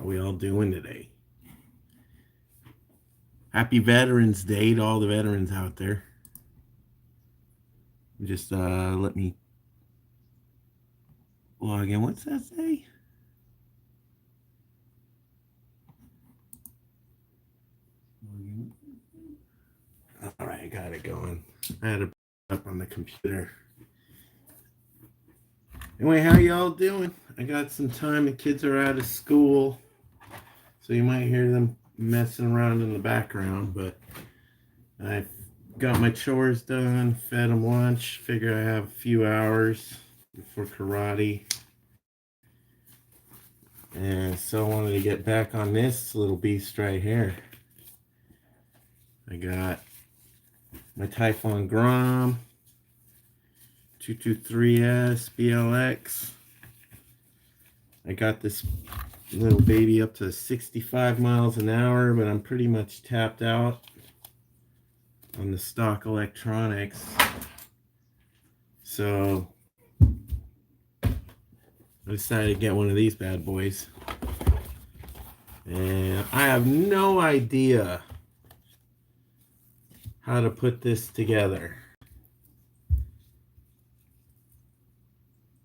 we all doing today? Happy Veterans Day to all the veterans out there. Just let me log in. What's that say? All right, I got it going. I had it up on the computer. Anyway, how y'all doing? I got some time. The kids are out of school, so you might hear them messing around in the background, but I got my chores done, fed them lunch, figure I have a few hours before karate. And so I wanted to get back on this little beast right here. I got my Typhon Grom 223S BLX. I got this little baby up to 65 miles an hour, but I'm pretty much tapped out on the stock electronics. So I decided to get one of these bad boys. And I have no idea how to put this together.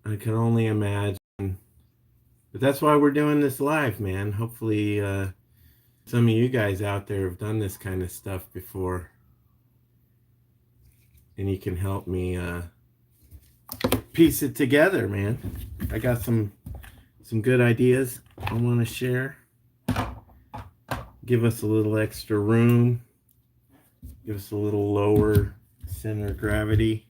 I can only imagine. But that's why we're doing this live, man. Hopefully some of you guys out there have done this kind of stuff before. And you can help me piece it together, man. I got some good ideas I want to share. Give us a little extra room. Give us a little lower center of gravity.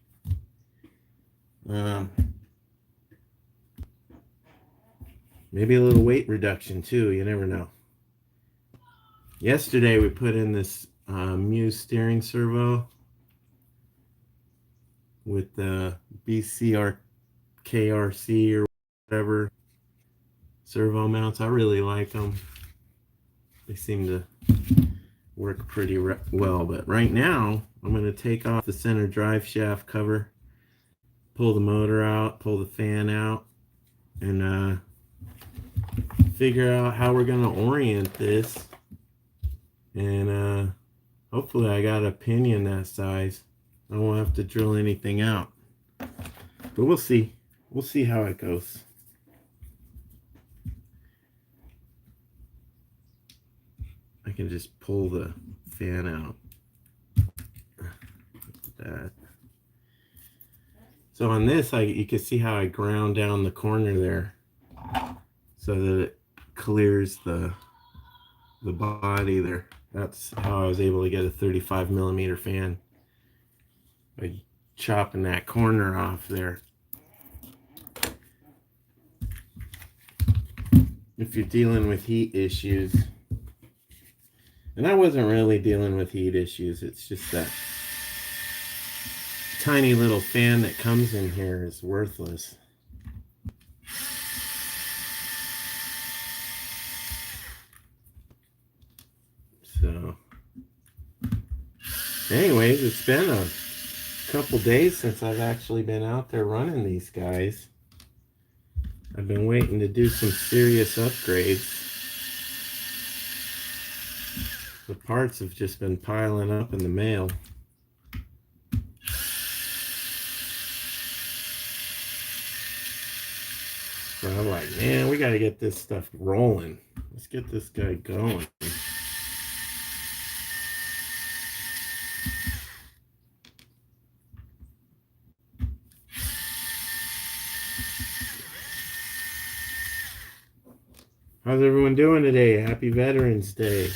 Maybe a little weight reduction too. You never know. Yesterday we put in this Muse steering servo with the BCR KRC or whatever servo mounts. I really like them. They seem to work pretty well. But right now I'm going to take off the center drive shaft cover, pull the motor out, pull the fan out, and figure out how we're going to orient this. And hopefully I got a pinion that size. I won't have to drill anything out. But we'll see. We'll see how it goes. I can just pull the fan out. Like that. So on this, you can see how I ground down the corner there so that it clears the body there. That's how I was able to get a 35 millimeter fan, by chopping that corner off there. If you're dealing with heat issues, and I wasn't really dealing with heat issues, it's just that tiny little fan that comes in here is worthless. So anyways, it's been a couple days since I've actually been out there running these guys. I've been waiting to do some serious upgrades. The parts have just been piling up in the mail. So I'm like, man, we got to get this stuff rolling. Let's get this guy going. How's everyone doing today? Happy Veterans Day.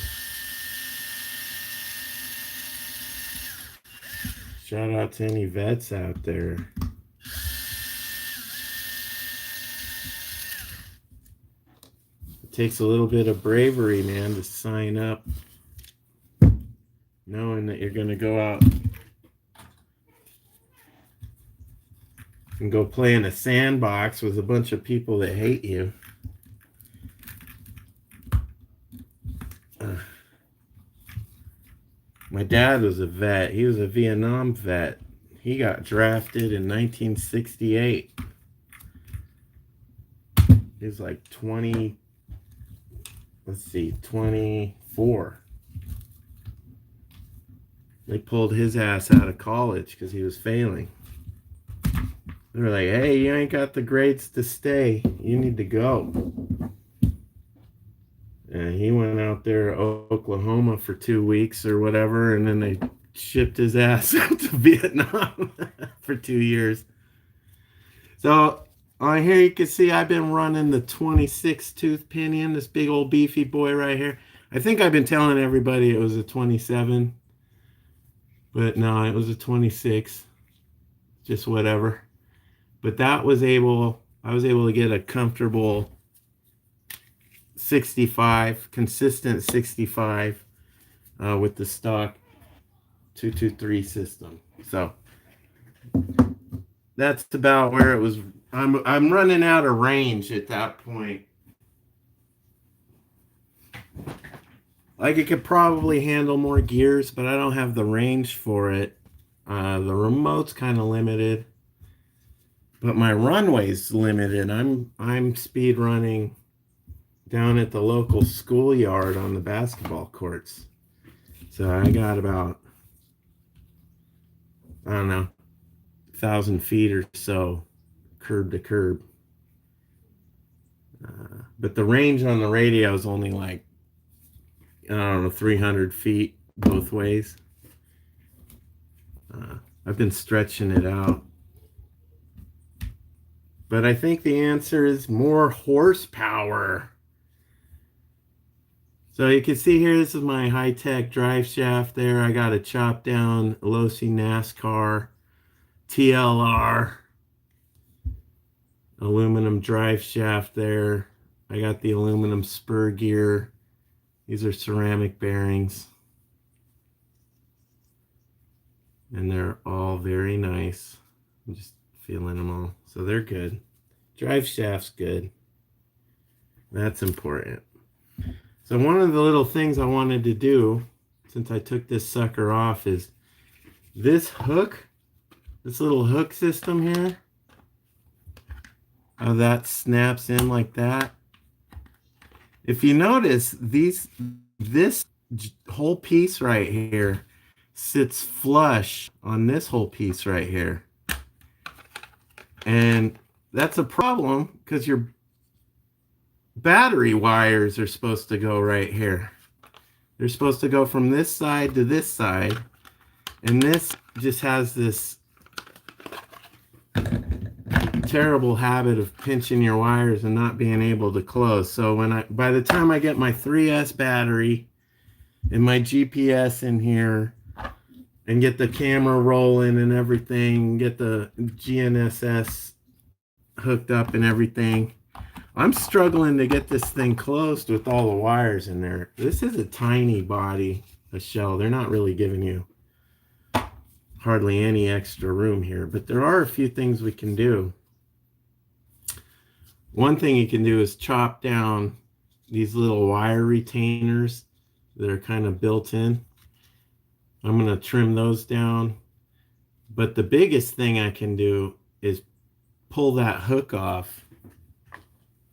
Shout out to any vets out there. It takes a little bit of bravery, man, to sign up knowing that you're going to go out and go play in a sandbox with a bunch of people that hate you. My dad was a vet. He was a Vietnam vet. He got drafted in 1968. He was like 20, let's see, 24. They pulled his ass out of college because he was failing. They were like, hey, you ain't got the grades to stay. You need to go. And he went out there to Oklahoma for 2 weeks or whatever, and then they shipped his ass out to Vietnam for 2 years. So on here you can see I've been running the 26 tooth pinion, this big old beefy boy right here. I think I've been telling everybody it was a 27, but no, it was a 26. Just whatever. But I was able to get a comfortable 65, consistent 65 with the stock 223 system. So that's about where it was. I'm running out of range at that point. Like, it could probably handle more gears, but I don't have the range for it. The remote's kind of limited, but my runway's limited. I'm speed running down at the local schoolyard on the basketball courts. So I got about, I don't know, 1,000 feet or so curb to curb. But the range on the radio is only like, I don't know, 300 feet both ways. I've been stretching it out. But I think the answer is more horsepower. So you can see here, this is my high-tech drive shaft there. I got a chopped down Losi NASCAR TLR aluminum drive shaft there. I got the aluminum spur gear. These are ceramic bearings. And they're all very nice. I'm just feeling them all. So they're good. Drive shaft's good. That's important. So one of the little things I wanted to do, since I took this sucker off, is this hook, this little hook system here, how that snaps in like that. If you notice, this whole piece right here sits flush on this whole piece right here. And that's a problem because your battery wires are supposed to go right here. They're supposed to go from this side to this side. And this just has this terrible habit of pinching your wires and not being able to close. So by the time I get my 3S battery and my GPS in here and get the camera rolling and everything, get the GNSS hooked up and everything, I'm struggling to get this thing closed with all the wires in there. This is a tiny body, a shell. They're not really giving you hardly any extra room here, but there are a few things we can do. One thing you can do is chop down these little wire retainers that are kind of built in. I'm going to trim those down. But the biggest thing I can do is pull that hook off.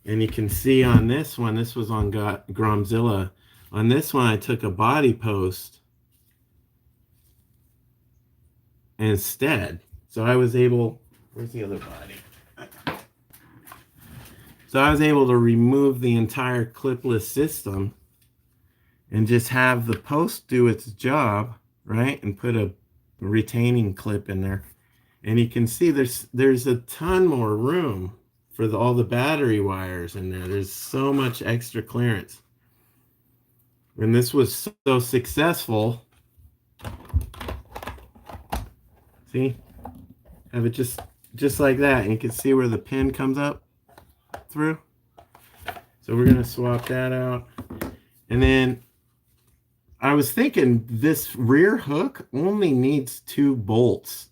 And you can see on this one, this was on Gromzilla. On this one, I took a body post instead. So I was able, where's the other body? So I was able to remove the entire clipless system and just have the post do its job, right? And put a retaining clip in there. And you can see there's a ton more room for all the battery wires in there. There's so much extra clearance. And this was so successful. See? Have it just like that. And you can see where the pin comes up through. So we're going to swap that out. And then I was thinking this rear hook only needs 2 bolts,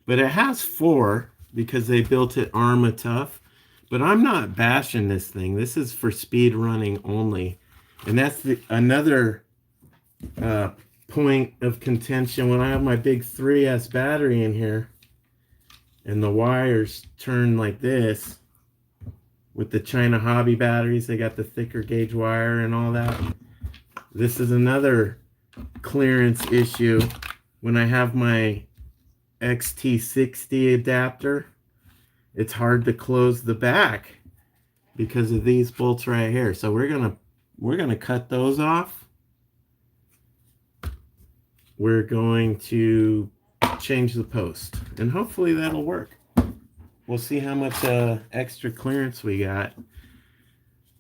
but it has 4 because they built it Arma tough. But I'm not bashing this thing. This is for speed running only. And that's another point of contention. When I have my big 3S battery in here and the wires turn like this, with the China Hobby batteries. They got the thicker gauge wire and all that. This is another clearance issue. When I have my XT60 adapter, it's hard to close the back because of these bolts right here. So we're gonna cut those off. We're going to change the post, and hopefully that'll work. We'll see how much extra clearance we got,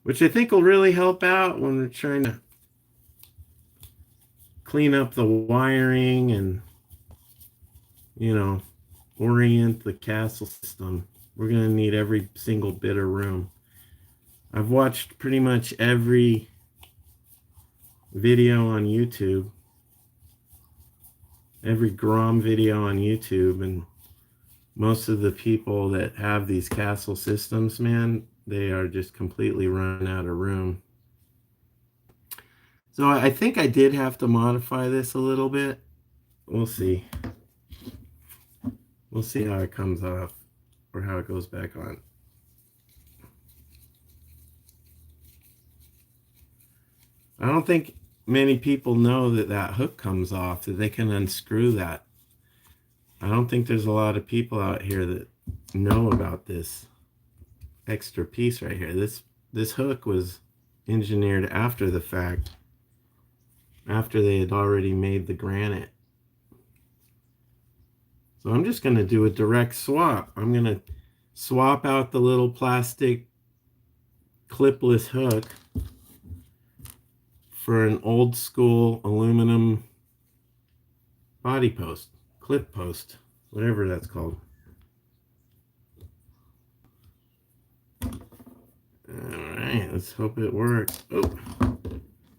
which I think will really help out when we're trying to clean up the wiring and, you know, orient the castle system. We're going to need every single bit of room. I've watched pretty much every video on YouTube, every Grom video on YouTube, and most of the people that have these castle systems, man, they are just completely run out of room. So I think I did have to modify this a little bit. We'll see. We'll see how it comes off or how it goes back on. I don't think many people know that that hook comes off, that they can unscrew that. I don't think there's a lot of people out here that know about this extra piece right here. This hook was engineered after the fact, after they had already made the granite. So I'm just going to do a direct swap. I'm going to swap out the little plastic clipless hook for an old school aluminum body post, clip post, whatever that's called. Alright, let's hope it works. Oh,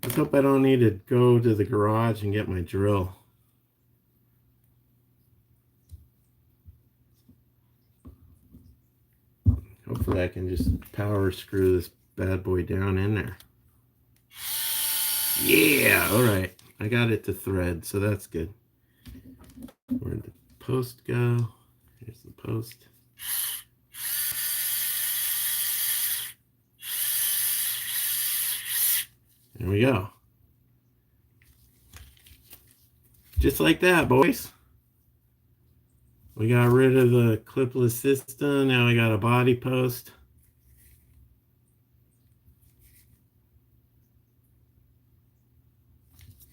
let's hope I don't need to go to the garage and get my drill. Hopefully I can just power screw this bad boy down in there. Yeah, alright. I got it to thread, so that's good. Where'd the post go? Here's the post. There we go. Just like that, boys. We got rid of the clipless system. Now we got a body post.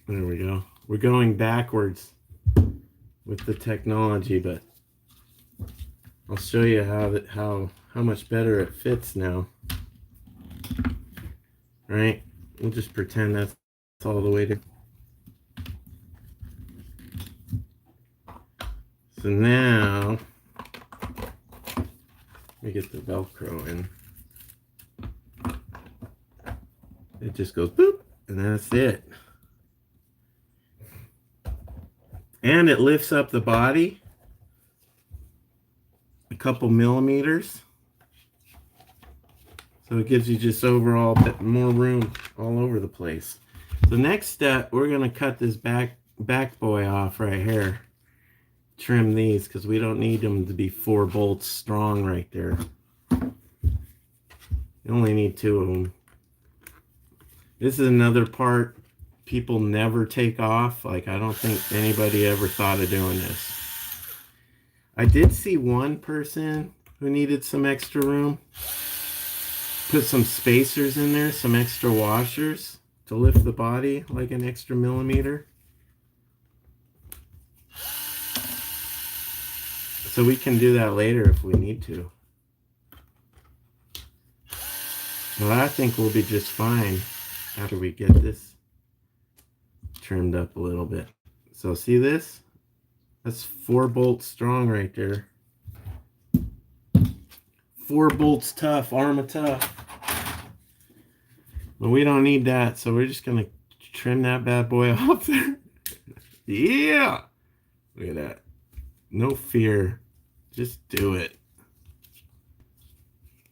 There we go. We're going backwards with the technology, but I'll show you how much better it fits now. All right, we'll just pretend that's all the way to. So now we get the Velcro in. It just goes boop, and that's it. And it lifts up the body a couple millimeters. So it gives you just overall a bit more room all over the place. The next step, we're going to cut this back boy off right here. Trim these because we don't need them to be 4 bolts strong right there. You only need 2 of them. This is another part people never take off. Like, I don't think anybody ever thought of doing this. I did see one person who needed some extra room. Put some spacers in there, some extra washers to lift the body like an extra millimeter. So we can do that later if we need to. Well, I think we'll be just fine after we get this trimmed up a little bit. So see this? That's 4 bolts strong right there. 4 bolts tough, armor tough. But we don't need that, so we're just gonna trim that bad boy off there. Yeah! Look at that. No fear. Just do it.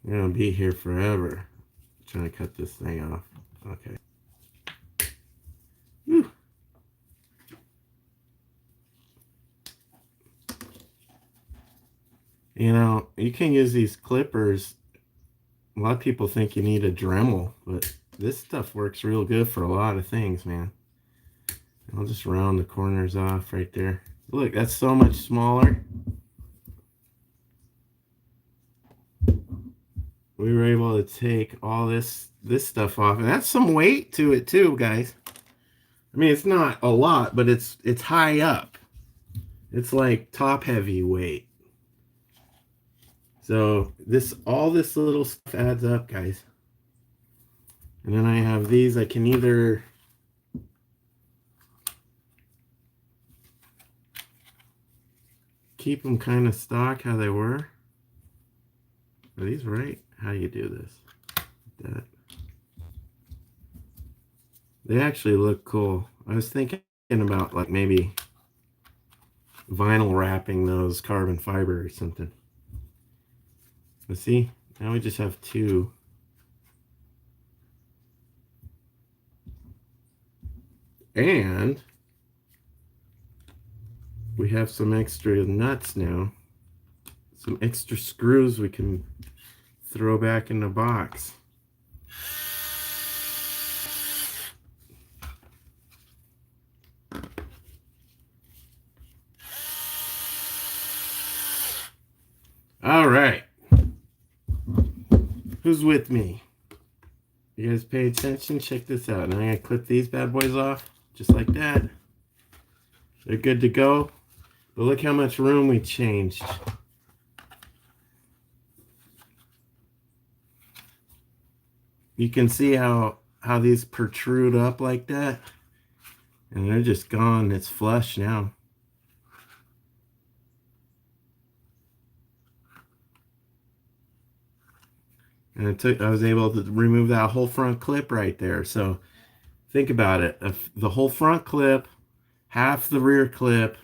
We're gonna be here forever. I'm trying to cut this thing off. Okay. Whew. You know, you can use these clippers A lot of people think you need a Dremel, but this stuff works real good for a lot of things, man. I'll just round the corners off right there. Look, that's so much smaller. We were able to take all this stuff off, and that's some weight to it too, guys. I mean, it's not a lot, but it's high up. It's like top heavy weight. So all this little stuff adds up, guys. And then I have these. I can either keep them kind of stock how they were. Are these right? How do you do this? Like that. They actually look cool. I was thinking about like maybe vinyl wrapping those carbon fiber or something. But see, now we just have two. And we have some extra nuts now. Some extra screws we can throw back in the box. All right. Who's with me? You guys pay attention? Check this out. Now I'm going to clip these bad boys off just like that. They're good to go. But look how much room we changed. You can see how these protrude up like that. And they're just gone. It's flush now. And I was able to remove that whole front clip right there. So think about it. If the whole front clip, half the rear clip,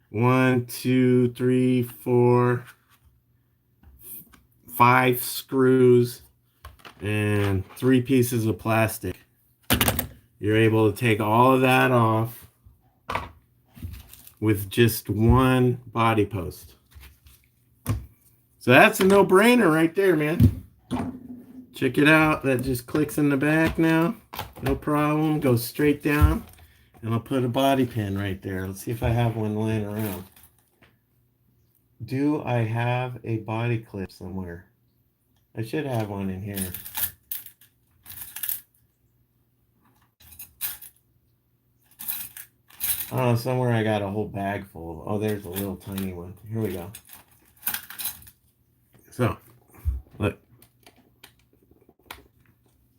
1, 2, 3, 4, 5 screws, and 3 pieces of plastic. You're able to take all of that off with just one body post. So that's a no-brainer right there, man. Check it out. That just clicks in the back now. No problem. Goes straight down. And I'll put a body pin right there. Let's see if I have one laying around. Do I have a body clip somewhere? I should have one in here. Oh, somewhere I got a whole bag full. Oh, there's a little tiny one. Here we go. So, look.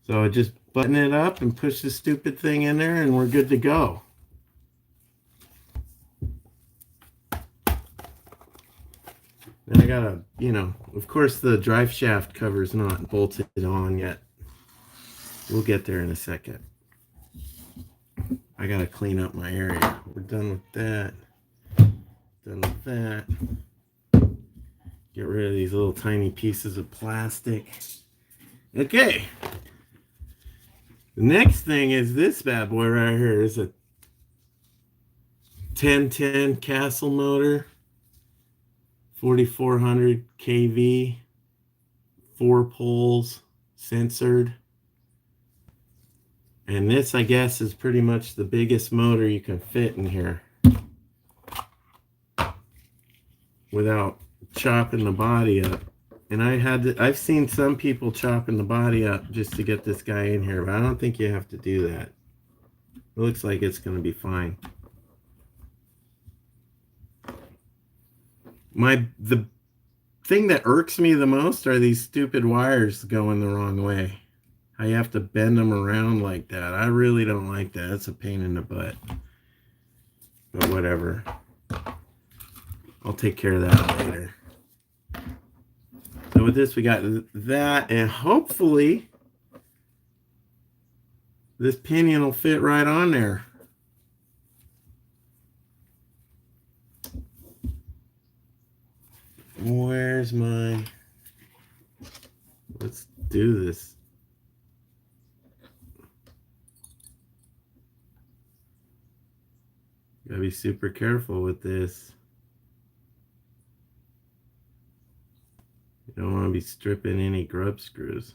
So I just button it up and push the stupid thing in there and we're good to go. Then I gotta, of course the drive shaft cover's not bolted on yet. We'll get there in a second. I gotta clean up my area. We're done with that. Done with that. Get rid of these little tiny pieces of plastic. Okay. The next thing is this bad boy right here. It's a 1010 Castle motor, 4400 kV, 4 poles, censored. And this, I guess, is pretty much the biggest motor you can fit in here without chopping the body up. And I've seen some people chopping the body up just to get this guy in here, but I don't think you have to do that. It looks like it's going to be fine. The thing that irks me the most are these stupid wires going the wrong way. How you have to bend them around like that. I really don't like that. It's a pain in the butt. But whatever. I'll take care of that later. So with this, we got that, and hopefully this pinion will fit right on there. Where's my... Let's do this. Gotta be super careful with this. Don't want to be stripping any grub screws.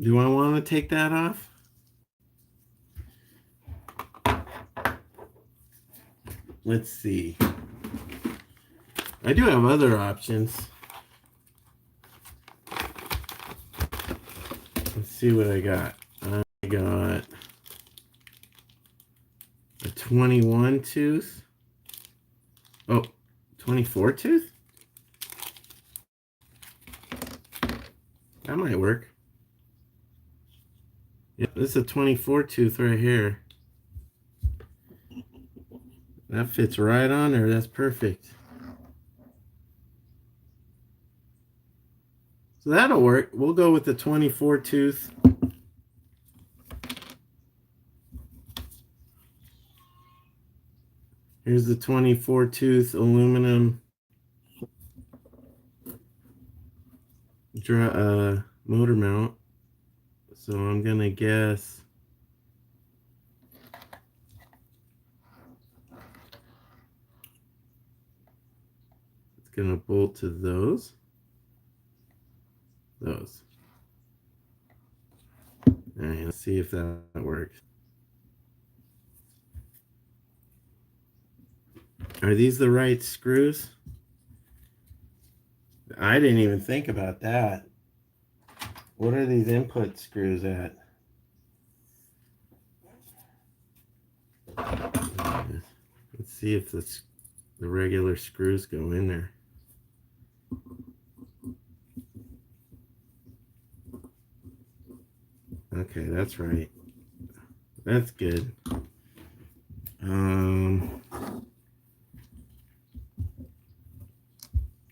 Do I want to take that off? Let's see. I do have other options. Let's see what I got. I got a 21 tooth. Oh, 24 tooth? That might work. Yep, this is a 24 tooth right here. That fits right on there. That's perfect. So that'll work. We'll go with the 24 tooth. Here's the 24 tooth aluminum motor mount. So I'm gonna guess it's gonna bolt to those. All right, let's see if that works. Are these the right screws? I didn't even think about that. What are these input screws at? Let's see if the regular screws go in there. Okay, that's right. That's good.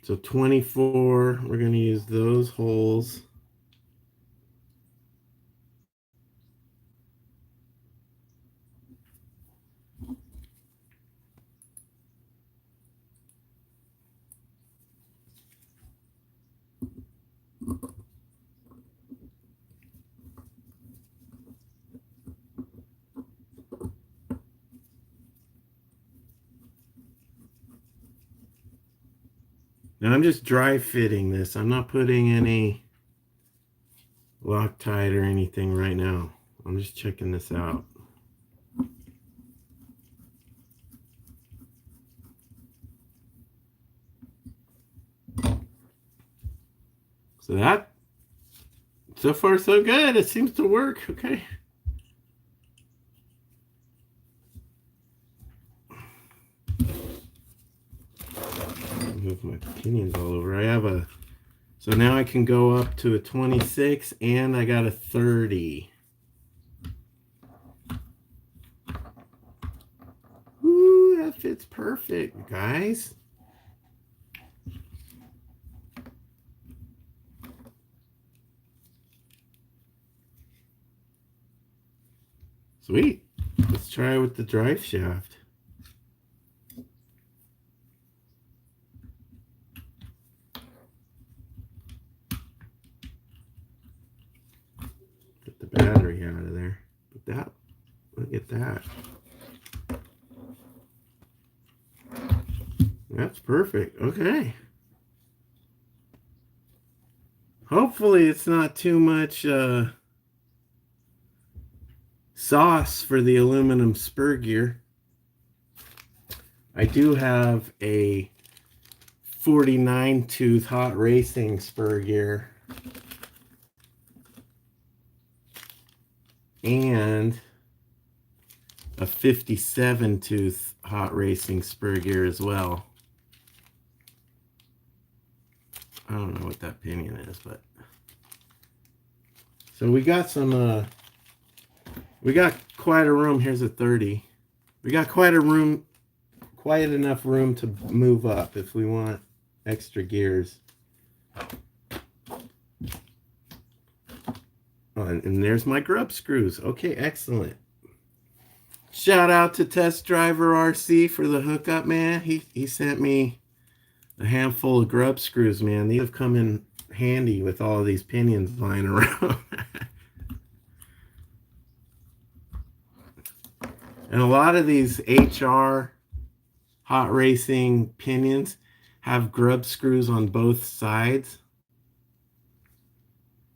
So 24, we're going to use those holes. Now I'm just dry fitting this. I'm not putting any Loctite or anything right now. I'm just checking this out. So that, so far so good. It seems to work. Okay. Move my pinions all over. I have a, so now I can go up to a 26 and I got a 30. Ooh, that fits perfect, guys. Sweet. Let's try with the drive shaft. Get the battery out of there. But that, look at that. That's perfect. Okay. Hopefully it's not too much sauce for the aluminum spur gear. I do have a 49 tooth hot racing spur gear and a 57 tooth hot racing spur gear as well. I don't know what that pinion is, but so we got some we got quite a room. Here's a 30. We got quite enough room to move up if we want extra gears. Oh, and there's my grub screws. Okay, excellent. Shout out to Test Driver RC for the hookup, man. He sent me a handful of grub screws, man. These have come in handy with all of these pinions lying around. And a lot of these HR hot racing pinions have grub screws on both sides.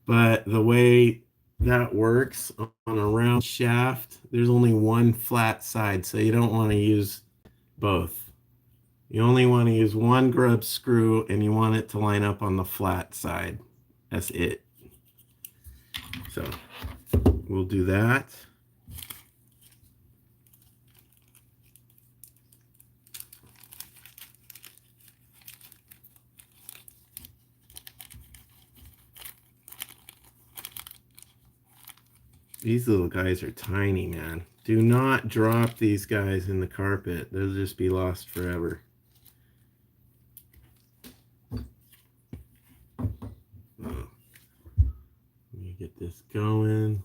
But the way that works on a round shaft, there's only one flat side, so you don't want to use both. You only want to use one grub screw, and you want it to line up on the flat side. That's it. So we'll do that. These little guys are tiny, man. Do not drop these guys in the carpet. They'll just be lost forever. Let me get this going.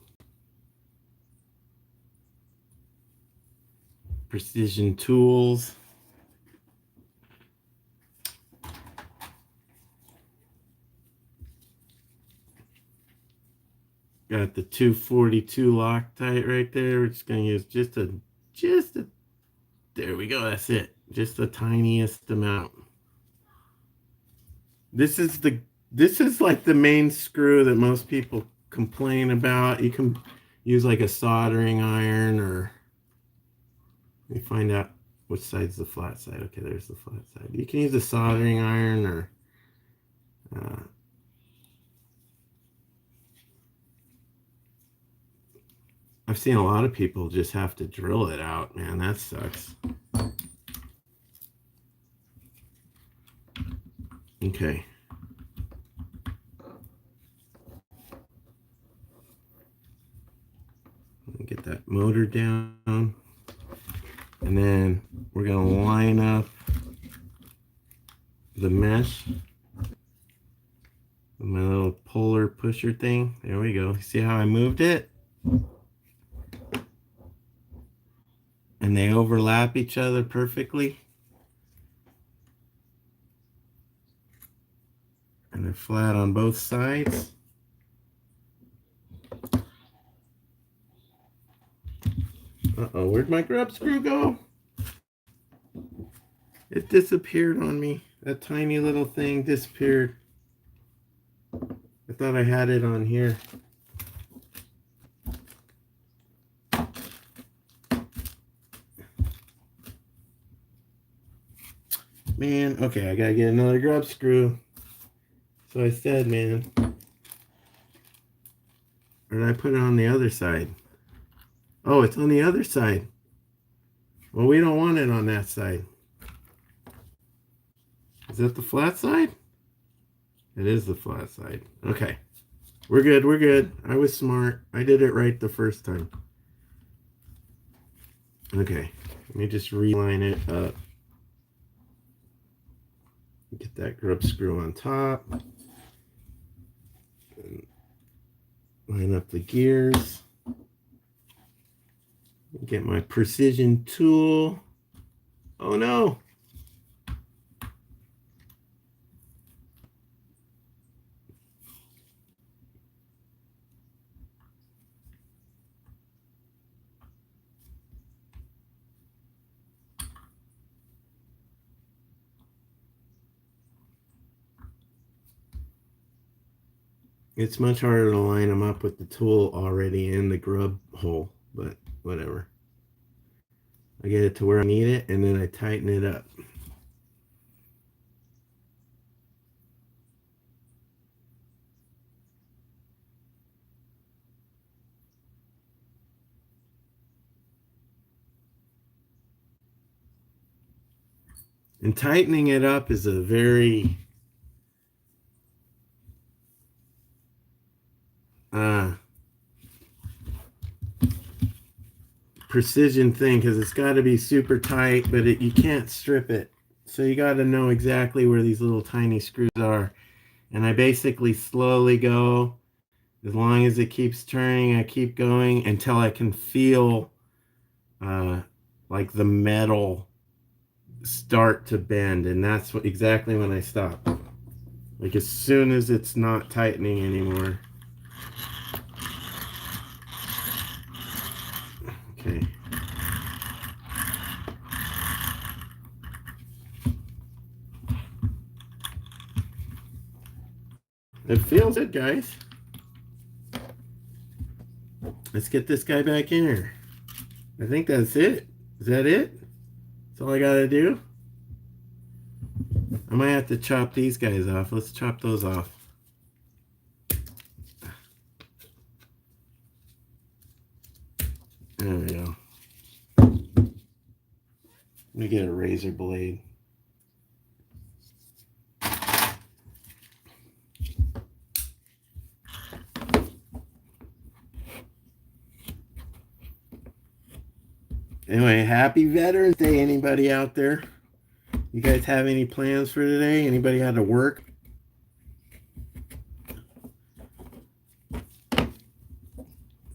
Precision tools. Got the 242 Loctite right there. We're just gonna use just a, there we go, that's it. Just the tiniest amount. This is like the main screw that most people complain about. You can use like a soldering iron, or let me find out which side's the flat side. Okay, there's the flat side. You can use a soldering iron, or I've seen a lot of people just have to drill it out, man. That sucks. Okay. Let me get that motor down. And then we're going to line up the mesh with my little polar pusher thing. There we go. See how I moved it? And they overlap each other perfectly. And they're flat on both sides. Uh-oh, where'd my grub screw go? It disappeared on me. That tiny little thing disappeared. I thought I had it on here. Man, okay, I gotta get another grub screw. So I said, man. Or did I put it on the other side? Oh, it's on the other side. Well, we don't want it on that side. Is that the flat side? It is the flat side. Okay. We're good, we're good. I was smart. I did it right the first time. Okay. Let me just reline it up. Get that grub screw on top. And line up the gears. Get my precision tool. Oh no! It's much harder to line them up with the tool already in the grub hole, but whatever. I get it to where I need it, and then I tighten it up. And tightening it up is a very precision thing, because it's got to be super tight, but you can't strip it. So you got to know exactly where these little tiny screws are. And I basically slowly go. As long as it keeps turning, I keep going until I can feel like the metal start to bend. And that's exactly when I stop. Like as soon as it's not tightening anymore. Okay. It feels good, guys. Let's get this guy back in here. I think that's it. Is that it? That's all I gotta do? I might have to chop these guys off. Let's chop those off. There we go. Let me get a razor blade. Anyway, happy Veterans Day, anybody out there? You guys have any plans for today? Anybody had to work?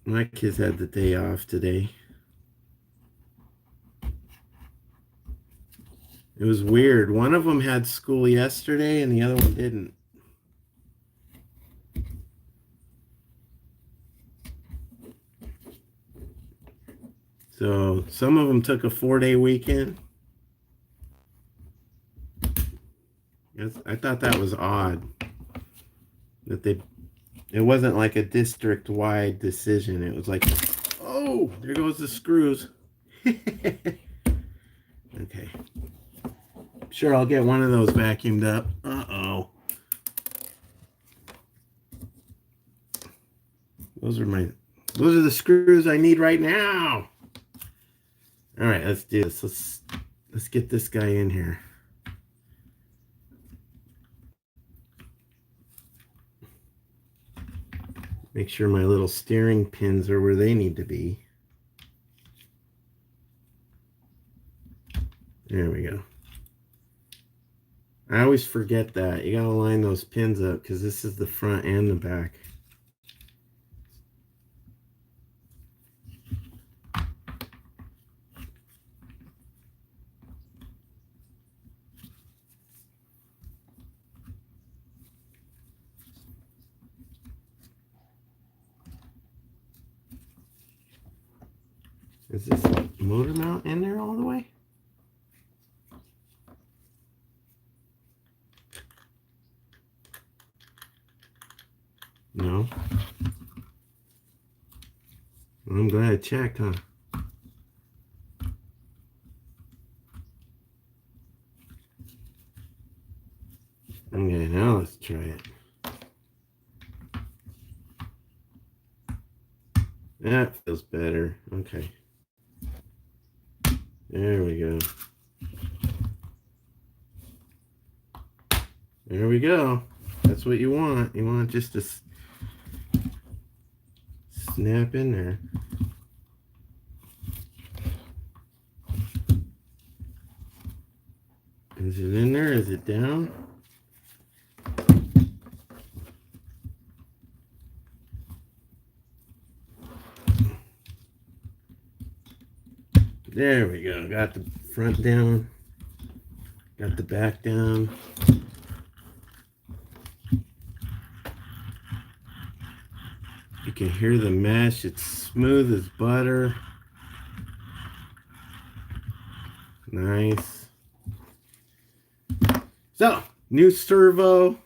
My kids had the day off today. It was weird. One of them had school yesterday and the other one didn't. So some of them took a 4-day weekend. I thought that was odd. That it wasn't like a district-wide decision. It was like, oh, there goes the screws. Okay. Sure, I'll get one of those vacuumed up. Uh-oh. Those are the screws I need right now. All right, let's do this. Let's get this guy in here. Make sure my little steering pins are where they need to be. There we go. I always forget that. You gotta line those pins up because this is the front and the back. Is this motor mount in there all the way? No. Well, I'm glad I checked, huh? Okay, now let's try it. That feels better. Okay. There we go. There we go. That's what you want. You want just to snap in there. Is it in there? Is it down? There we go. Got the front down. Got the back down. You can hear the mesh. It's smooth as butter. Nice. So, new servo,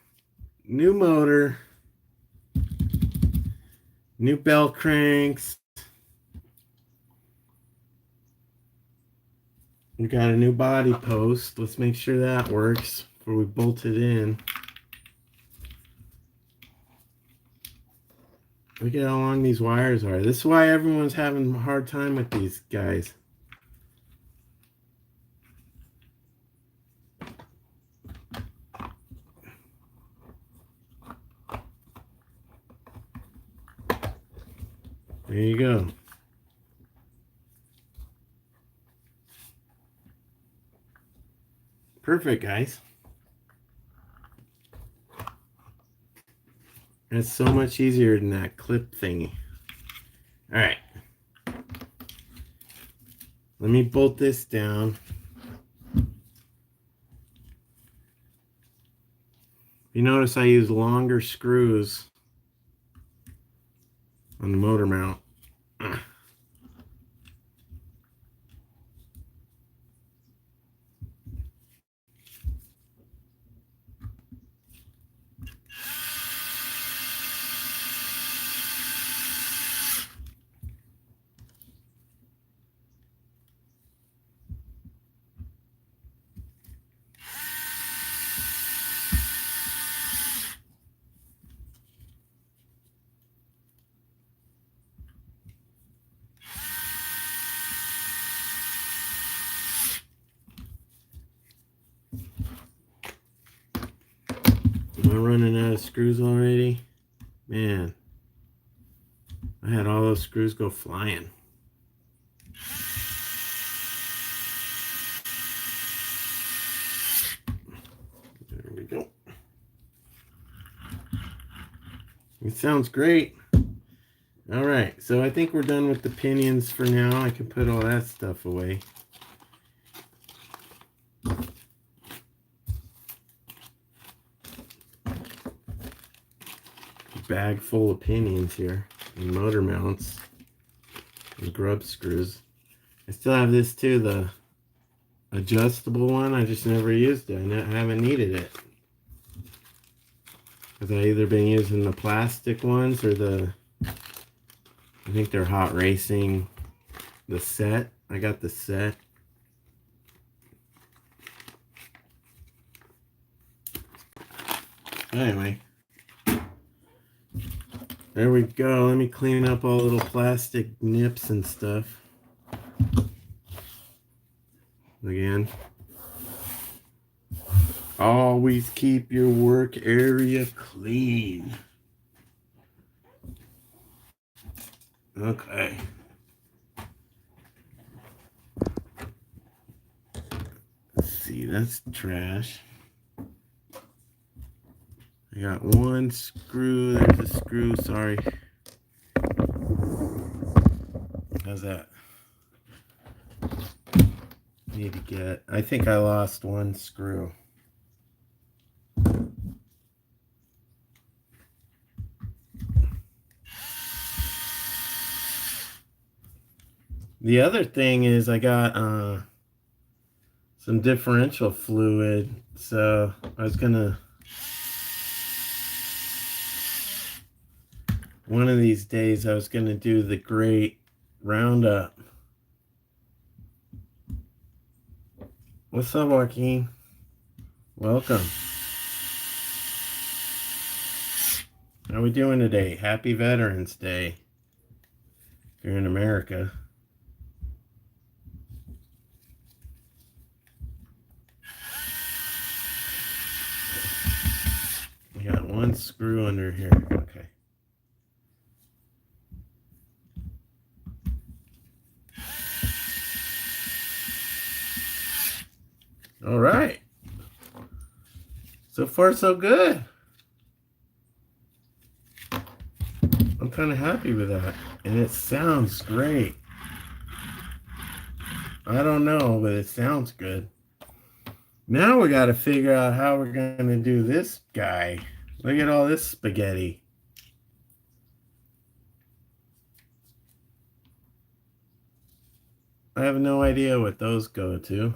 new motor, new bell cranks. We got a new body post. Let's make sure that works before we bolt it in. Look at how long these wires are. This is why everyone's having a hard time with these guys. There you go. Perfect, guys. That's so much easier than that clip thingy. All right. Let me bolt this down. You notice I use longer screws on the motor mount. I running out of screws already? Man, I had all those screws go flying. There we go. It sounds great. All right, so I think we're done with the pinions for now. I can put all that stuff away. Bag full of pinions here and motor mounts and grub screws. I still have this too, the adjustable one. I just never used it. I haven't needed it. Because I've either been using the plastic ones or the, I think they're Hot Racing, the set. I got the set. Anyway, there we go. Let me clean up all the little plastic nips and stuff. Again, always keep your work area clean. Okay. Let's see, that's trash. I got one screw. There's a screw, sorry. How's that? Need to get, I think I lost one screw. The other thing is I got some differential fluid, so I was gonna, one of these days I was gonna do the great roundup. What's up, Joaquin? Welcome. How are we doing today? Happy Veterans Day. If you're in America. We got one screw under here. Okay. All right. So far, so good. I'm kind of happy with that. And it sounds great. I don't know, but it sounds good. Now we got to figure out how we're going to do this guy. Look at all this spaghetti. I have no idea what those go to.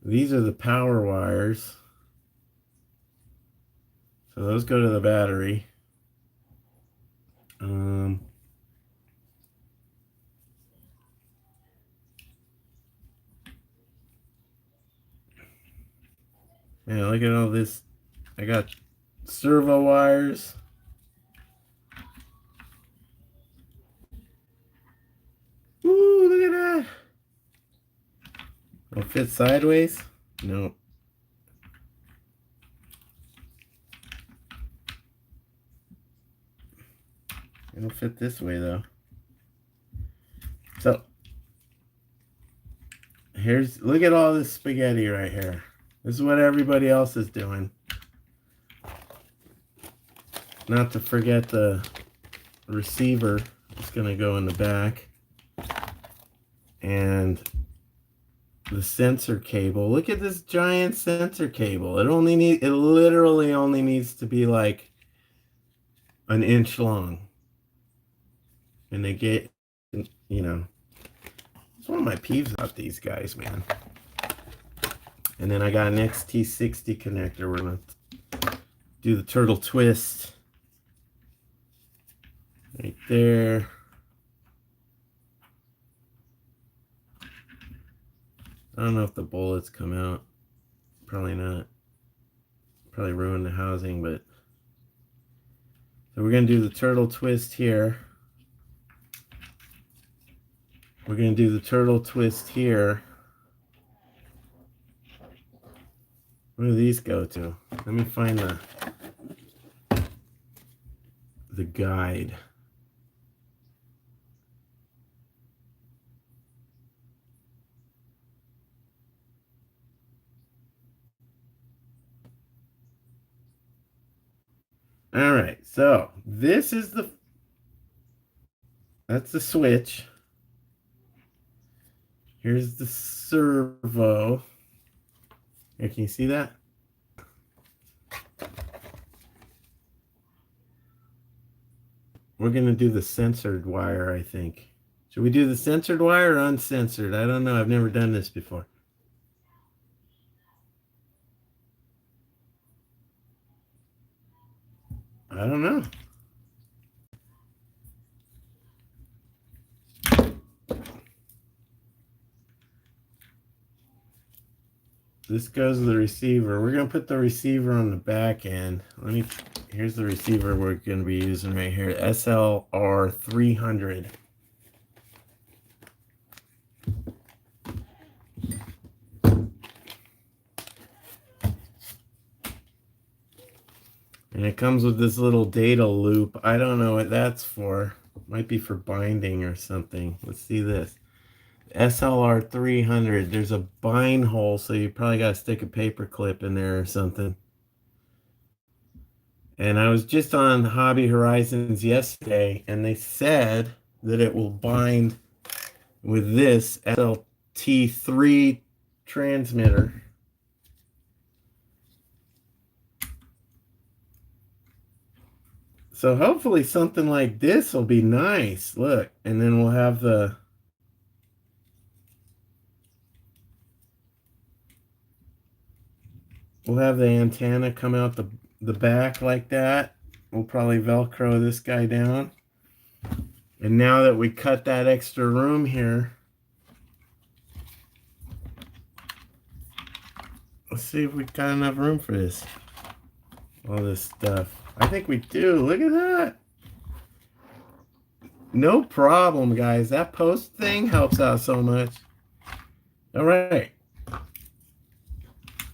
These are the power wires. So those go to the battery. Yeah, look at all this. I got servo wires. Ooh, look at that. It'll fit sideways? Nope. It'll fit this way though. So here's, look at all this spaghetti right here. This is what everybody else is doing. Not to forget the receiver. It's gonna go in the back. And the sensor cable. Look at this giant sensor cable. It literally only needs to be like an inch long. And they get, you know, it's one of my peeves about these guys, man. And then I got an XT60 connector. We're gonna do the turtle twist right there. I don't know if the bullets come out. Probably not. Probably ruin the housing, but so we're gonna do the turtle twist here. We're gonna do the turtle twist here. Where do these go to? Let me find the guide. All right, so this is that's the switch. Here's the servo. Here, can you see that? We're gonna do the censored wire, I think. Should we do the censored wire or uncensored? I don't know. I've never done this before. I don't know. This goes to the receiver. We're gonna put the receiver on the back end. Here's the receiver we're gonna be using right here. SLR 300. And it comes with this little data loop. I don't know what that's for. Might be for binding or something. Let's see this. SLR 300. There's a bind hole, so you probably got to stick a paper clip in there or something. And I was just on Hobby Horizons yesterday, and they said that it will bind with this SLT3 transmitter. So hopefully something like this will be nice. Look, and then we'll have the antenna come out the back like that. We'll probably Velcro this guy down. And now that we cut that extra room here, let's see if we got enough room for this. All this stuff. I think we do. Look at that. No problem, guys. That post thing helps out so much. All right.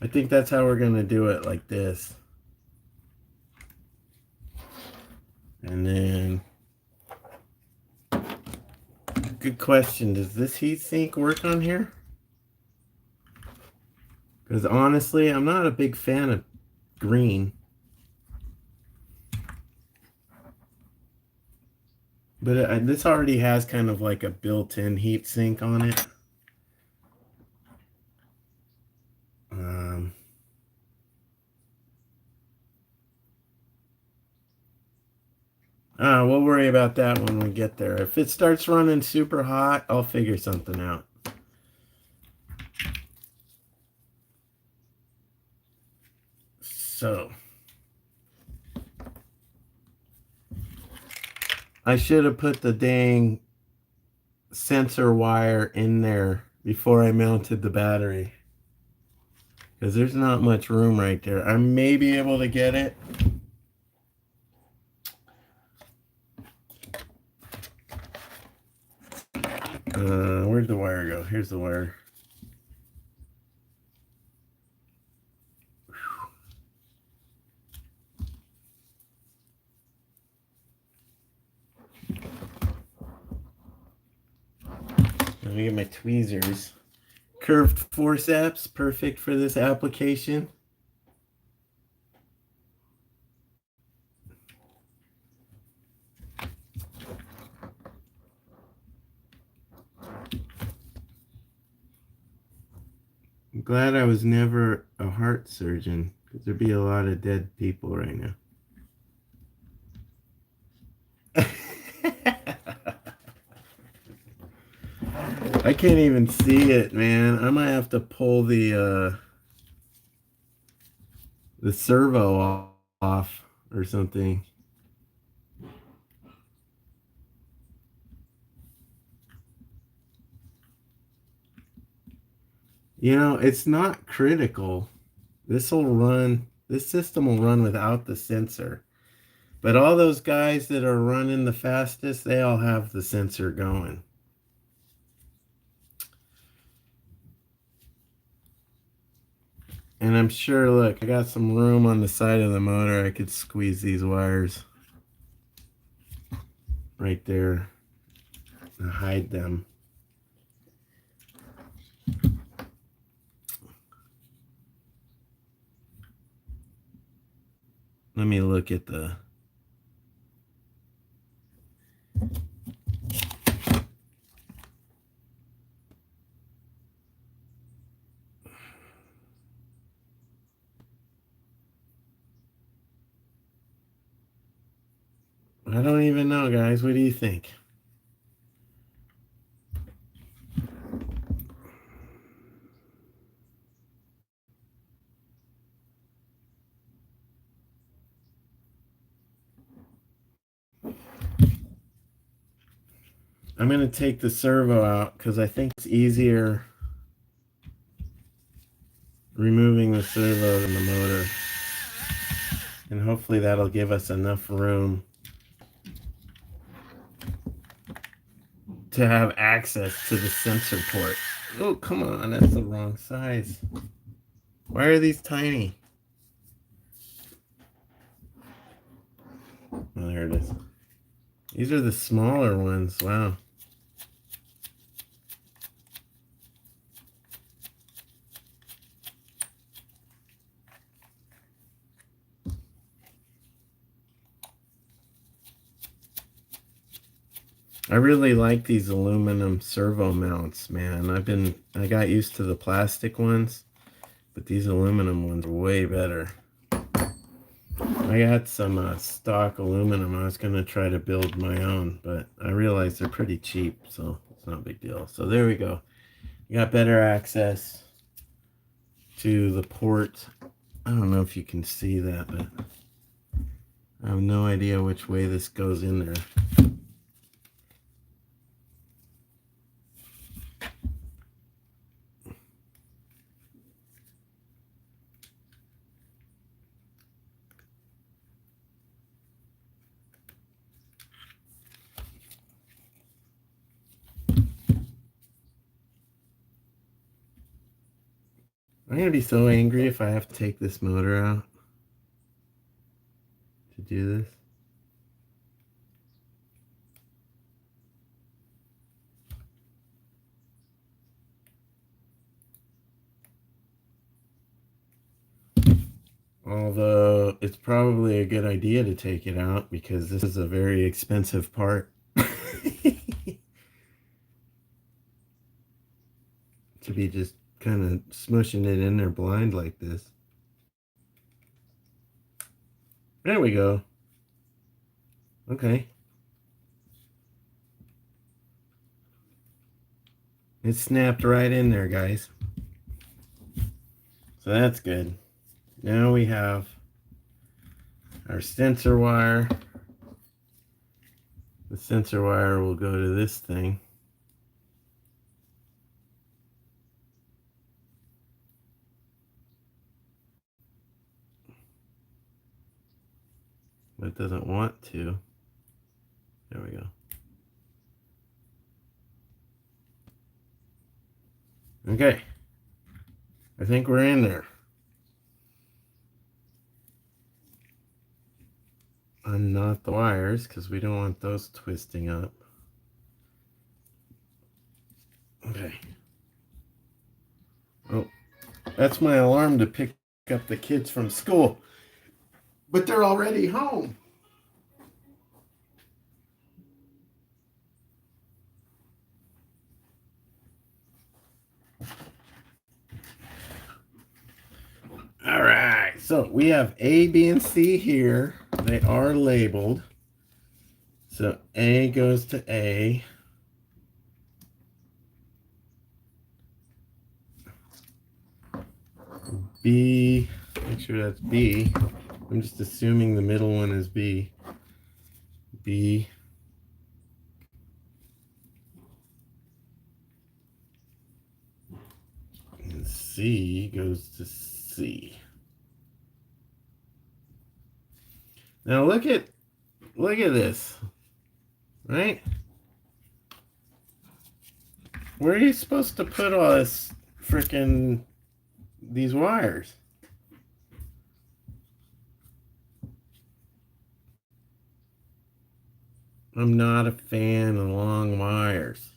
I think that's how we're going to do it, like this. And then, good question. Does this heatsink work on here? Because honestly, I'm not a big fan of green. But this already has kind of like a built-in heatsink on it. We'll worry about that when we get there. If it starts running super hot, I'll figure something out. So, I should have put the dang sensor wire in there before I mounted the battery. Because there's not much room right there. I may be able to get it. Where'd the wire go? Here's the wire. Let me get my tweezers. Curved forceps, perfect for this application. I'm glad I was never a heart surgeon, because there'd be a lot of dead people right now. I can't even see it, man. I might have to pull the servo off or something. You know, it's not critical. This system will run without the sensor. But all those guys that are running the fastest, they all have the sensor going. And I'm sure, look, I got some room on the side of the motor. I could squeeze these wires right there and hide them. Let me look at the... I don't even know, guys. What do you think? I'm going to take the servo out because I think it's easier removing the servo than the motor. And hopefully that'll give us enough room to have access to the sensor port. Oh, come on, that's the wrong size. Why are these tiny? Oh, there it is. These are the smaller ones. Wow. I really like these aluminum servo mounts, man. I got used to the plastic ones, but these aluminum ones are way better. I got some stock aluminum. I was going to try to build my own, but I realized they're pretty cheap, so it's not a big deal. So there we go. You got better access to the port. I don't know if you can see that, but I have no idea which way this goes in there. I'm going to be so angry if I have to take this motor out to do this. Although it's probably a good idea to take it out because this is a very expensive part. To be just kind of smushing it in there blind like this. There we go. Okay. It snapped right in there, guys. So that's good. Now we have our sensor wire. The sensor wire will go to this thing. But it doesn't want to. There we go. Okay. I think we're in there. Unknot the wires because we don't want those twisting up. Okay. Oh, that's my alarm to pick up the kids from school. But they're already home. All right, so we have A, B, and C here. They are labeled. So A goes to A. B, make sure that's B. I'm just assuming the middle one is B. B. And C goes to C. Now look at this, right? Where are you supposed to put all this frickin' these wires? I'm not a fan of long wires.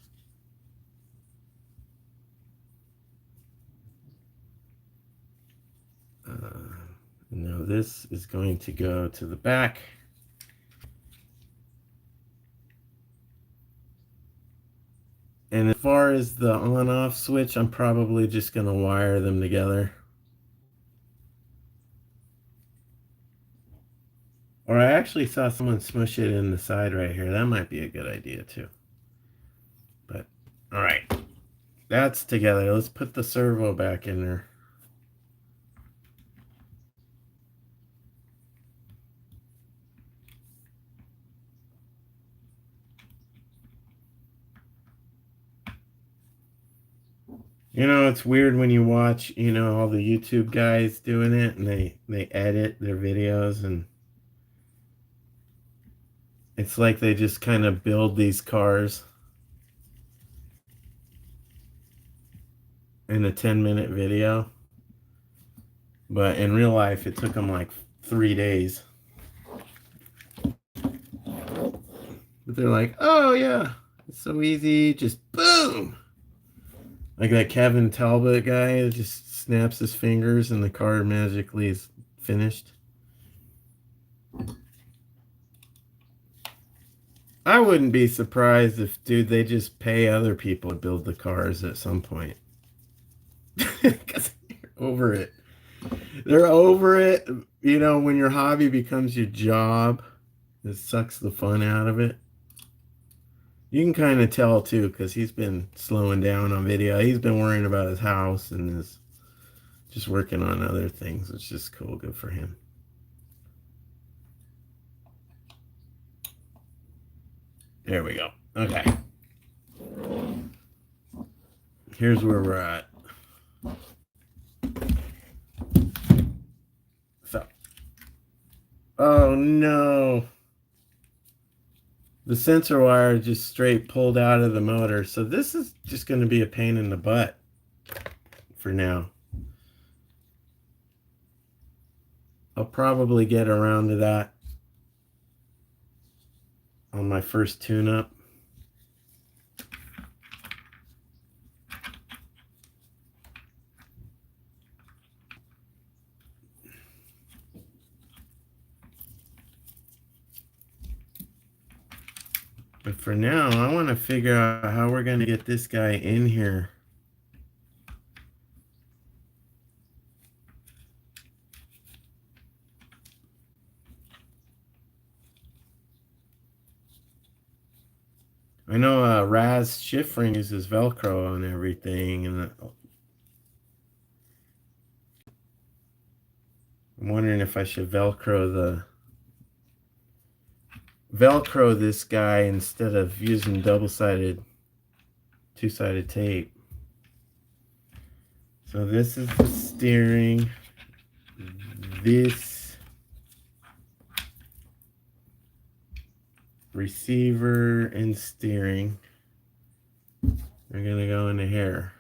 Now this is going to go to the back. And as far as the on-off switch, I'm probably just going to wire them together. Or I actually saw someone smush it in the side right here. That might be a good idea too. But, all right. That's together. Let's put the servo back in there. You know, it's weird when you watch, you know, all the YouTube guys doing it and they edit their videos, and it's like they just kind of build these cars in a 10-minute video. But in real life, it took them like 3 days. But they're like, oh yeah, it's so easy, just boom. Like that Kevin Talbot guy that just snaps his fingers and the car magically is finished. I wouldn't be surprised if, dude, they just pay other people to build the cars at some point. Because they're over it. They're over it. You know, when your hobby becomes your job, it sucks the fun out of it. You can kind of tell too, because he's been slowing down on video. He's been worrying about his house and is just working on other things, which is cool. Good for him. There we go. Okay. Here's where we're at. So. Oh no. The sensor wire just straight pulled out of the motor. So this is just going to be a pain in the butt for now. I'll probably get around to that on my first tune-up. But for now, I want to figure out how we're going to get this guy in here. I know Raz shift ring uses Velcro on everything, and I'm wondering if I should Velcro this guy instead of using double-sided, two-sided tape. So this is the steering. This receiver and steering are gonna go in the hair.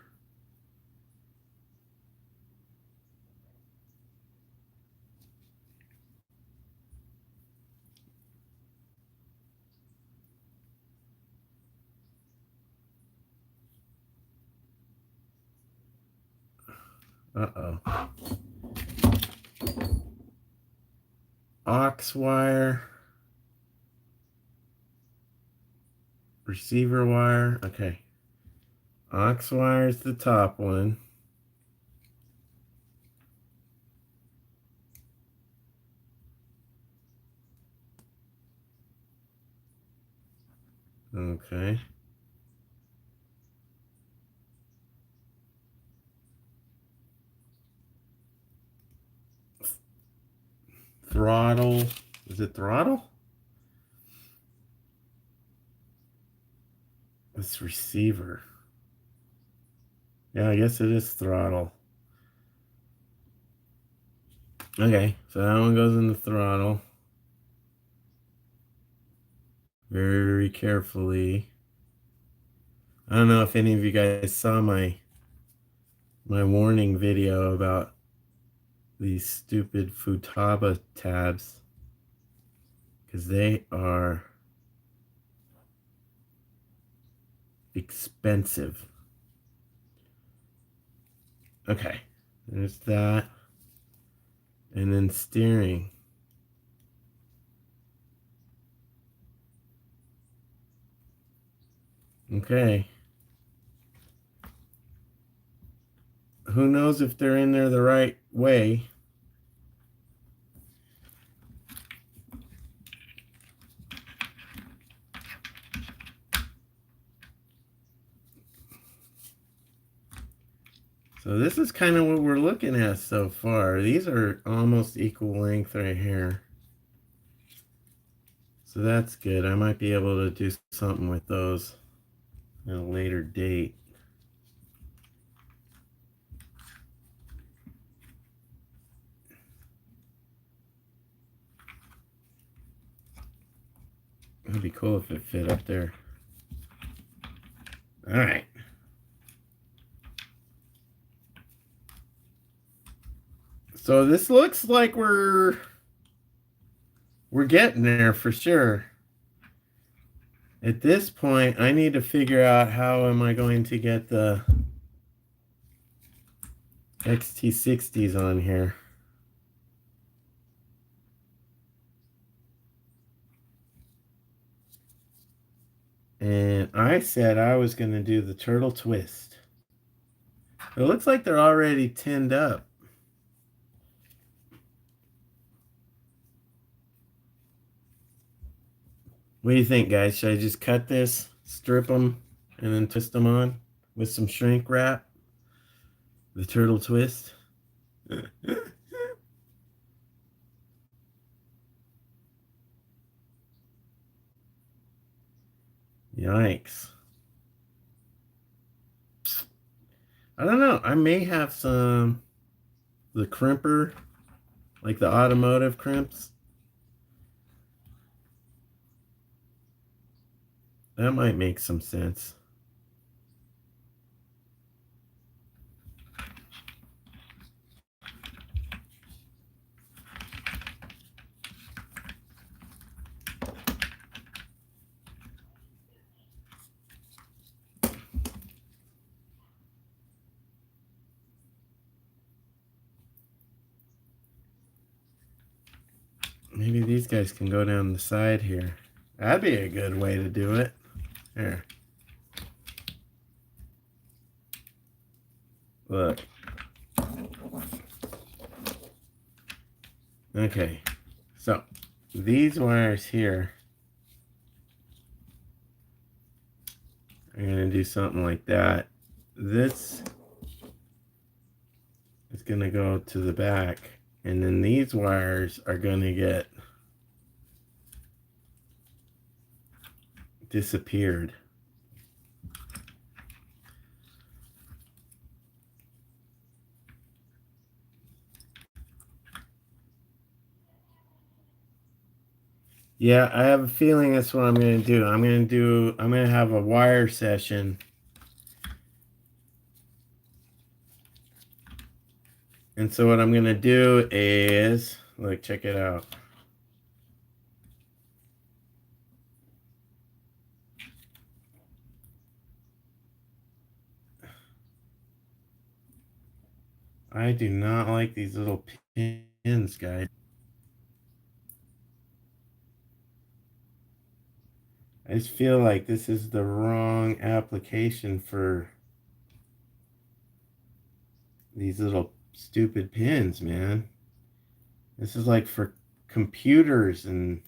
Uh-oh. Aux wire. Receiver wire. Okay. Aux wire is the top one. Okay. Throttle. Is it throttle? It's receiver. Yeah, I guess it is throttle. Okay, so that one goes in the throttle. Very carefully. I don't know if any of you guys saw my warning video about these stupid Futaba tabs, because they are expensive. Okay, there's that. And then steering. Okay. Who knows if they're in there the right way? So this is kind of what we're looking at so far. These are almost equal length right here. So that's good. I might be able to do something with those at a later date. It'd be cool if it fit up there. All right. So this looks like we're getting there for sure. At this point, I need to figure out how am I going to get the XT60s on here. And I said I was going to do the turtle twist. It looks like they're already tinned up. What do you think, guys? Should I just cut this, strip them, and then twist them on with some shrink wrap? The turtle twist. Yikes. I don't know. I may have some, the crimper, like the automotive crimps. That might make some sense. Maybe these guys can go down the side here. That'd be a good way to do it. There. Look. Okay. So, these wires here are going to do something like that. This is going to go to the back. And then these wires are going to get disappeared. Yeah, I have a feeling that's what I'm going to do. I'm going to have a wire session. And so what I'm going to do is, look, check it out. I do not like these little pins, guys. I just feel like this is the wrong application for these little stupid pins, man. This is like for computers and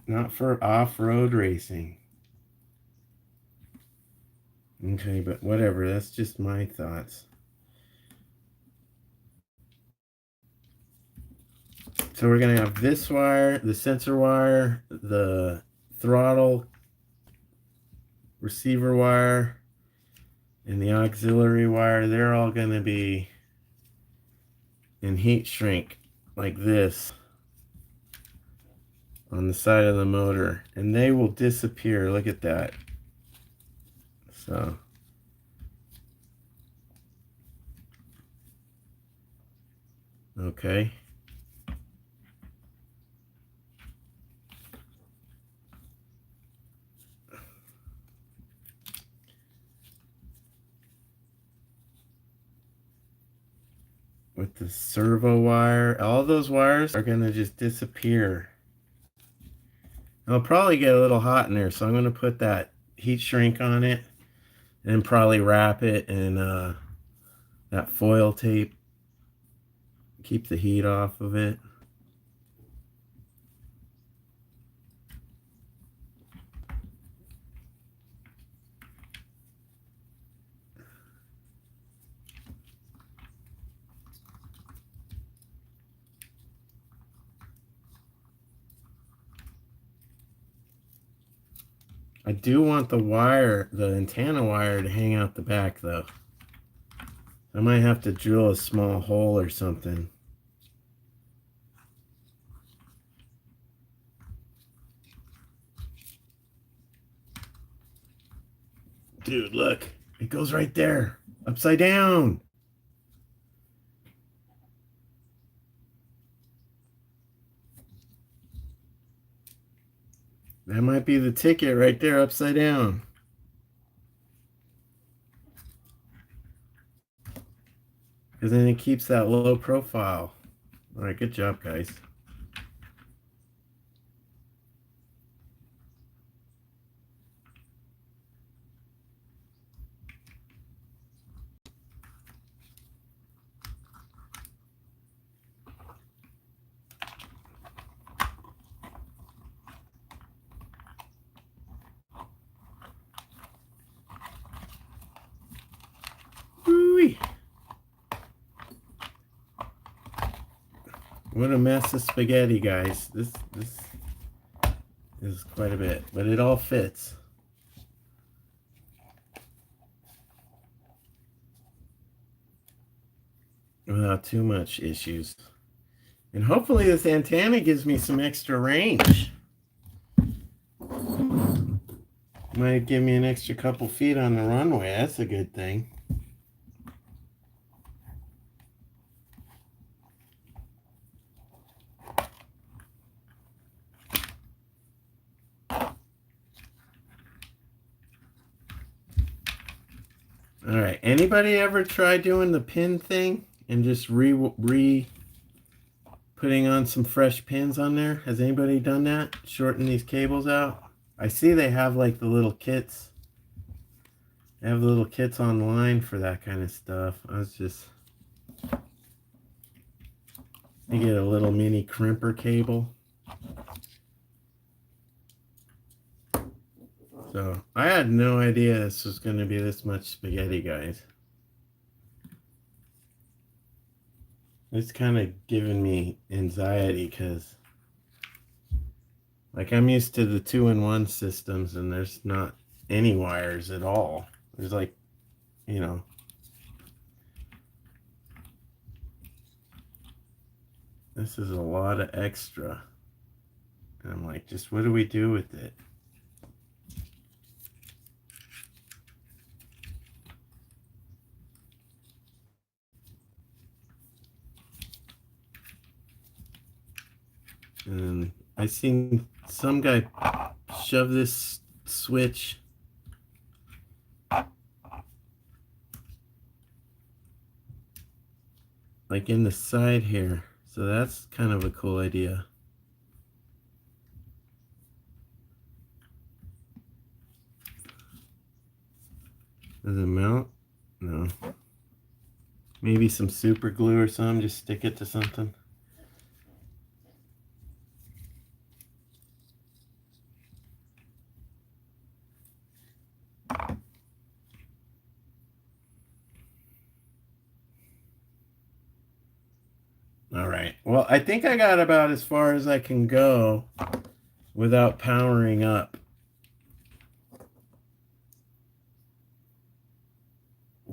not for off-road racing. Okay, but whatever. That's just my thoughts. So we're going to have this wire, the sensor wire, the throttle receiver wire, and the auxiliary wire. They're all going to be in heat shrink like this on the side of the motor. And they will disappear. Look at that. So okay. with the servo wire. All those wires are going to just disappear. It'll probably get a little hot in there, so I'm going to put that heat shrink on it and probably wrap it in that foil tape. Keep the heat off of it. I do want the wire, the antenna wire, to hang out the back though. I might have to drill a small hole or something. Dude, look. It goes right there. Upside down. That might be the ticket right there, upside down. Because then it keeps that low profile. All right, good job, guys. Woo-wee. What a mess of spaghetti, guys. This is quite a bit, but it all fits. Without too much issues. And hopefully this antenna gives me some extra range. Might give me an extra couple feet on the runway. That's a good thing. All right. Anybody ever try doing the pin thing and just putting on some fresh pins on there? Has anybody done that? Shorten these cables out? I see they have like the little kits. They have the little kits online for that kind of stuff. You get a little mini crimper cable. So I had no idea this was going to be this much spaghetti, guys. It's kind of giving me anxiety because, like, I'm used to the 2-in-1 systems and there's not any wires at all. There's like, you know, this is a lot of extra. And I'm like, just what do we do with it? And I seen some guy shove this switch like in the side here. So that's kind of a cool idea. Does it mount? No. Maybe some super glue or something, just stick it to something. All right. Well, I think I got about as far as I can go without powering up.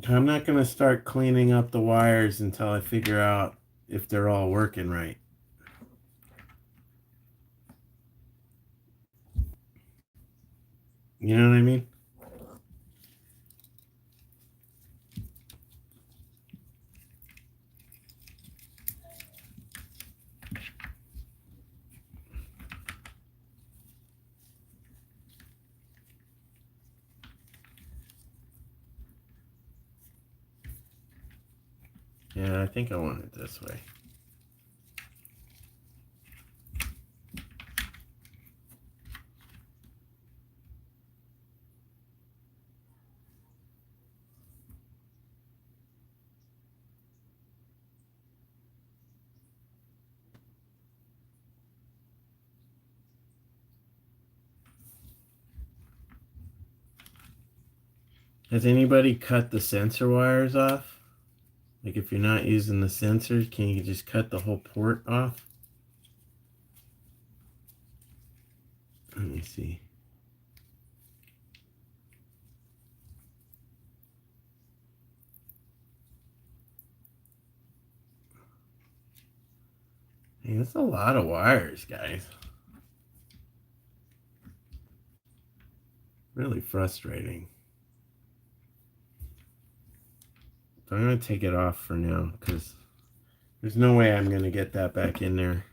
I'm not going to start cleaning up the wires until I figure out if they're all working right. You know what I mean? Yeah, I think I want it this way. Has anybody cut the sensor wires off? Like if you're not using the sensors, can you just cut the whole port off? Let me see. Hey, that's a lot of wires, guys. Really frustrating. So I'm going to take it off for now because there's no way I'm going to get that back in there.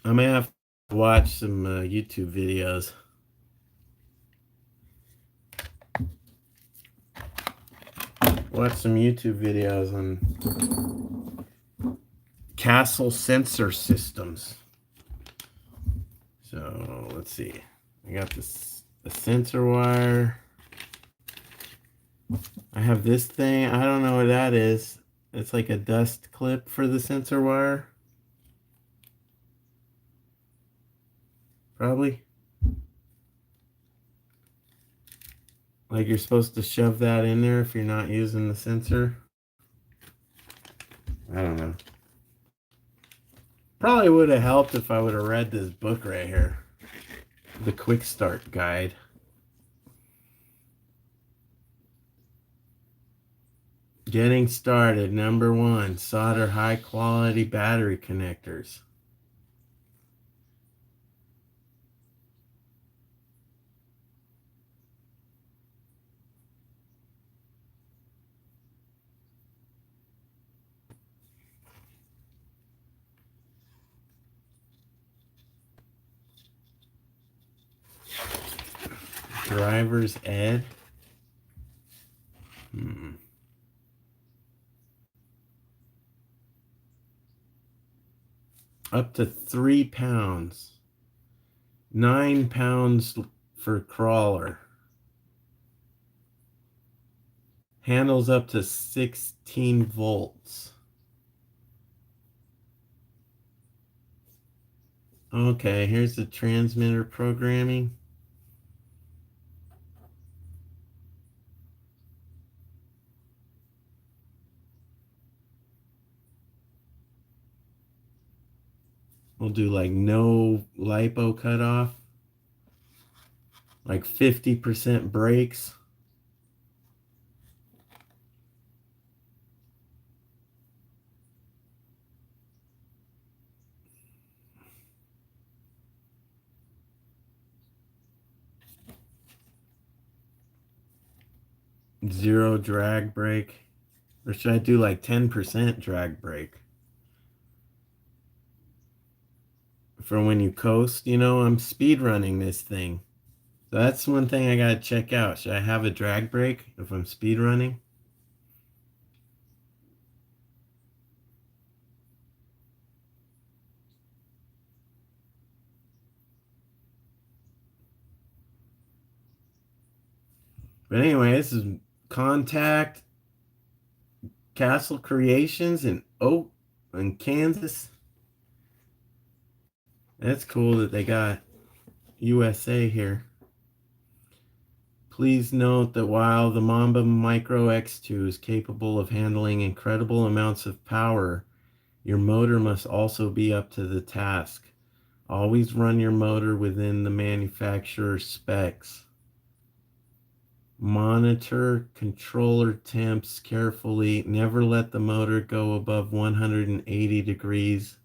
I may have to watch some YouTube videos. Watch some YouTube videos on Castle sensor systems. So let's see. I got this the sensor wire. I have this thing. I don't know what that is. It's like a dust clip for the sensor wire. Probably. Like you're supposed to shove that in there if you're not using the sensor. I don't know. Probably would have helped if I would have read this book right here. The Quick Start Guide. Getting started. Number 1, solder high quality battery connectors. Driver's ed. Up to 3 pounds. 9 pounds for crawler. Handles up to 16 volts. Okay, here's the transmitter programming. We'll do like no lipo cutoff. Like 50% brakes. Zero drag brake. Or should I do like 10% drag brake? For when you coast, you know, I'm speed running this thing. So that's one thing I gotta check out. Should I have a drag brake if I'm speed running? But anyway, this is Contact Castle Creations in Oak in Kansas. That's cool that they got USA here. Please note that while the Mamba Micro X2 is capable of handling incredible amounts of power, your motor must also be up to the task. Always run your motor within the manufacturer's specs. Monitor controller temps carefully. Never let the motor go above 180 degrees.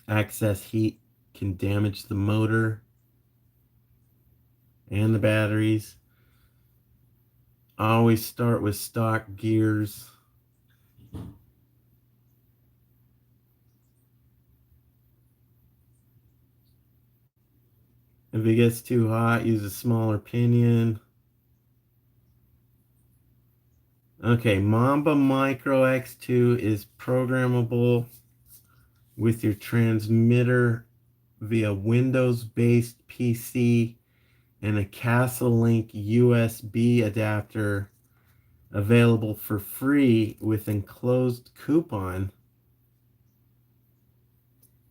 Excess heat can damage the motor and the batteries. Always start with stock gears. If it gets too hot, use a smaller pinion. Okay, Mamba Micro X2 is programmable with your transmitter via Windows-based PC and a Castle Link USB adapter available for free with enclosed coupon,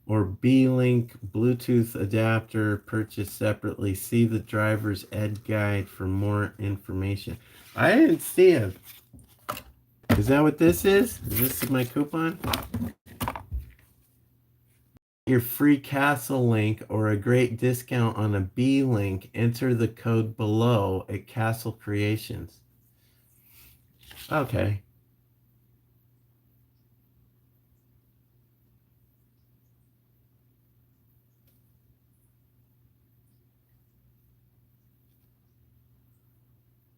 or B-Link Bluetooth adapter purchased separately. See the driver's ed guide for more information. I didn't see it. Is that what this is? Is this my coupon? Your free Castle Link or a great discount on a B-Link, enter the code below at Castle Creations. Okay.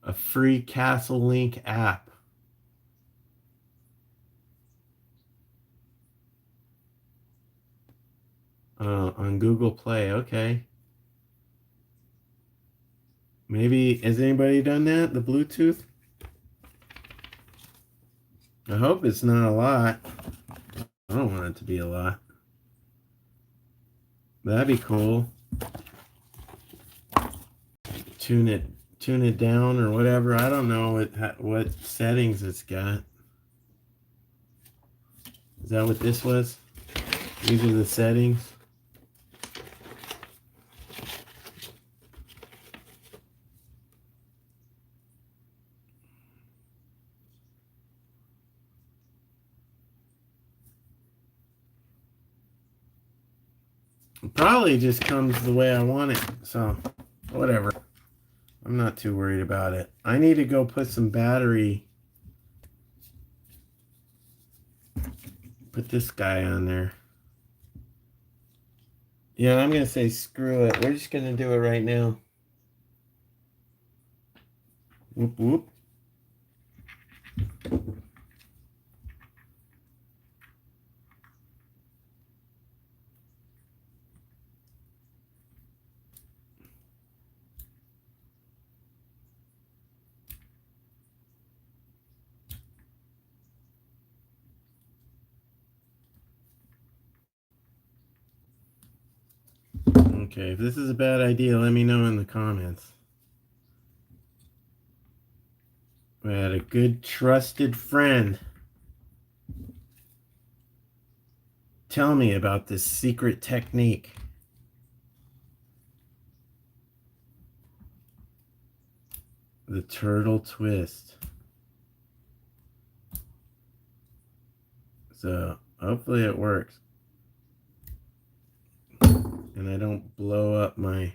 A free Castle Link app. On Google Play. Okay. Maybe, has anybody done that? The Bluetooth? I hope it's not a lot. I don't want it to be a lot. That'd be cool. Tune it down or whatever. I don't know what settings it's got. Is that what this was? These are the settings. It probably just comes the way I want it. So, whatever. I'm not too worried about it. I need to go put some battery. Put this guy on there. Yeah, I'm going to say screw it. We're just going to do it right now. Whoop, whoop. Okay, if this is a bad idea, let me know in the comments. We had a good trusted friend tell me about this secret technique. The turtle twist. So hopefully it works. And I don't blow up my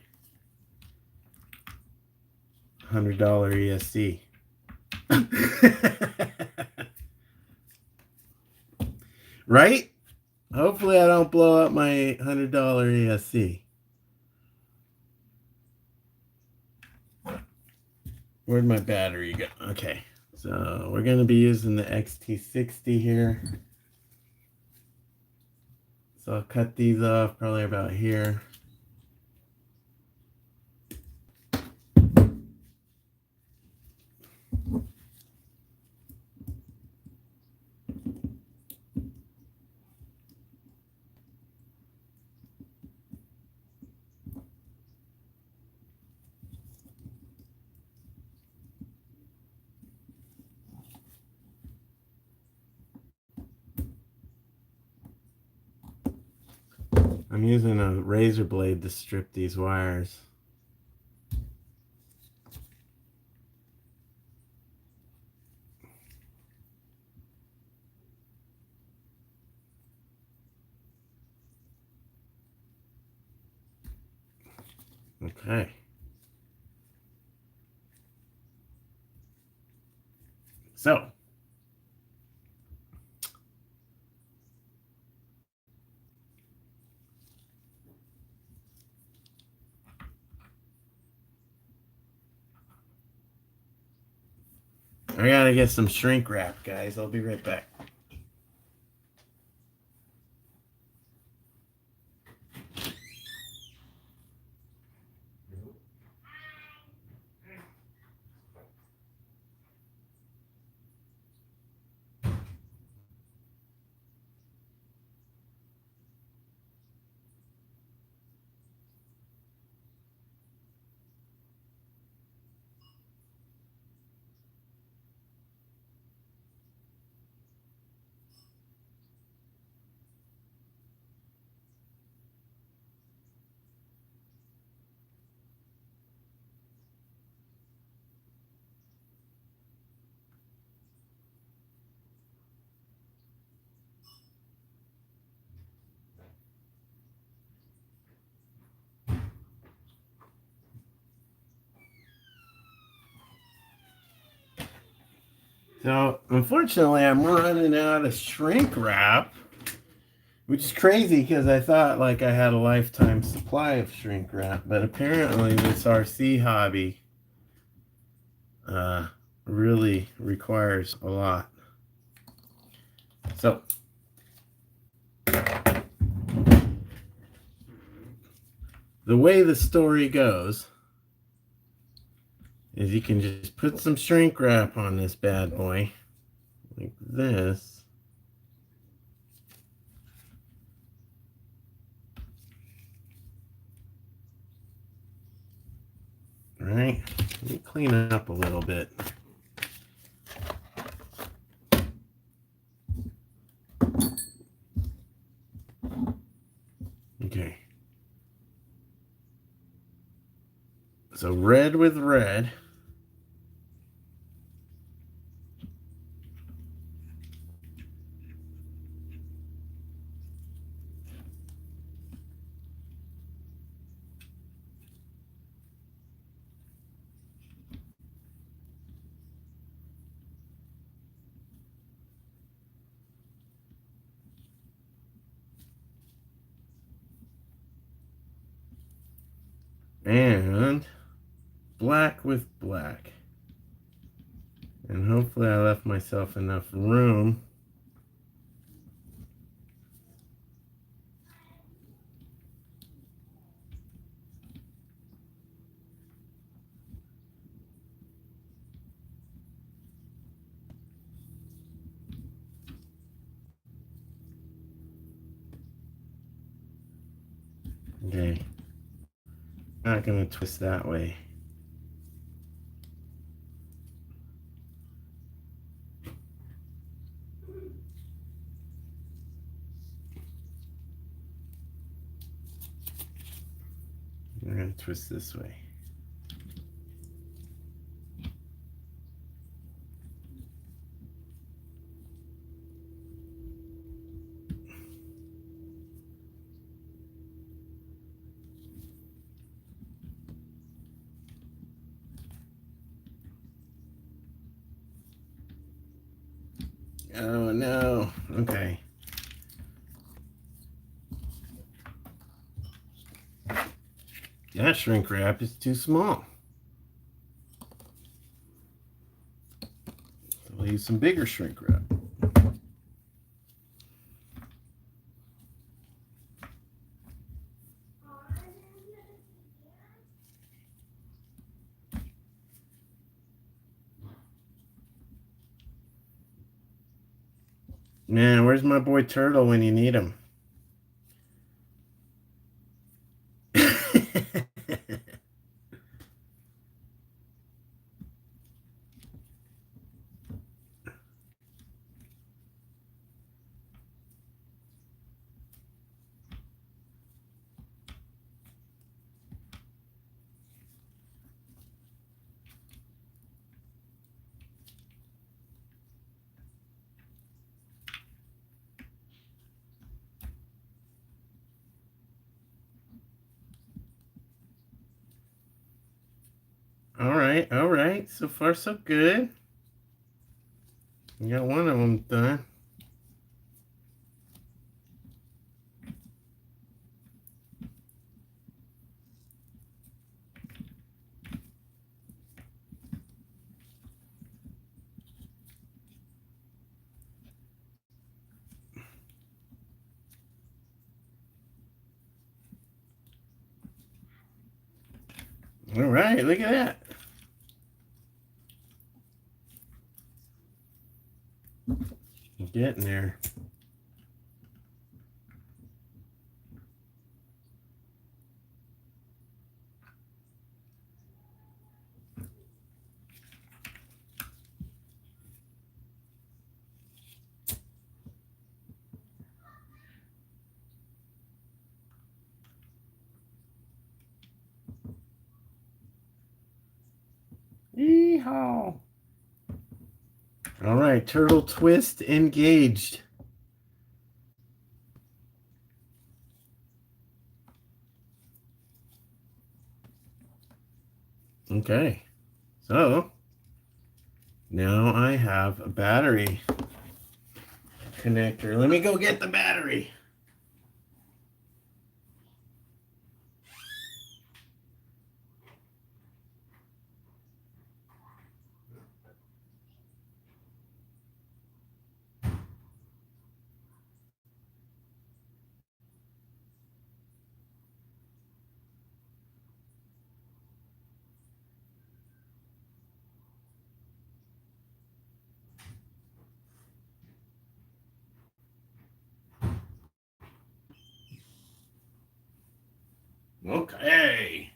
$100 ESC. Right? Hopefully I don't blow up my $100 ESC. Where'd my battery go? Okay. So we're going to be using the XT60 here. So I'll cut these off probably about here. I'm using a razor blade to strip these wires. Okay. So, I gotta get some shrink wrap, guys. I'll be right back. So, unfortunately, I'm running out of shrink wrap, which is crazy because I thought like I had a lifetime supply of shrink wrap, but apparently this RC hobby really requires a lot. So, the way the story goes is you can just put some shrink wrap on this bad boy, like this. Right? Let me clean it up a little bit. Okay. So red with red. And black with black. And hopefully I left myself enough room. Okay. Not going to twist that way. I'm going to twist this way. Oh no. Okay. That shrink wrap is too small. So I'll use some bigger shrink wrap. Man, where's my boy Turtle when you need him? All right. So far, so good. You got one of them done. All right, look at that. I'm getting there. Yeehaw. All right, turtle twist engaged. Okay, so Now I have a battery connector. Let me go get the battery. Okay.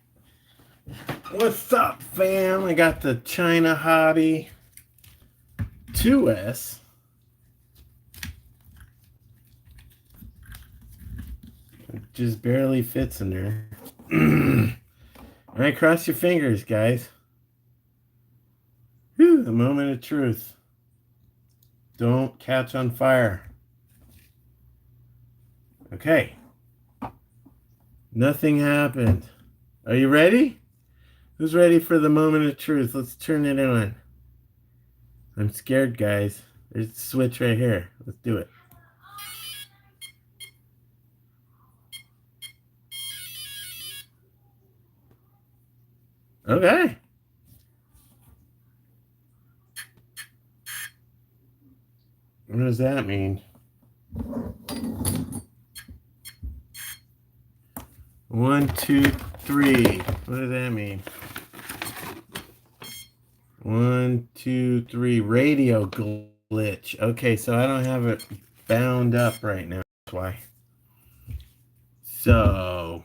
What's up, fam? I got the China Hobby 2S. It just barely fits in there. All right, cross your fingers, guys. Whew, the moment of truth. Don't catch on fire. Okay. Nothing happened. Are you ready? Who's ready for the moment of truth? Let's turn it on. I'm scared, guys. There's a switch right here. Let's do it. Okay. What does that mean? 1, 2, 3. What does that mean? 1, 2, 3. Radio glitch. Okay, so I don't have it bound up right now. That's why. So,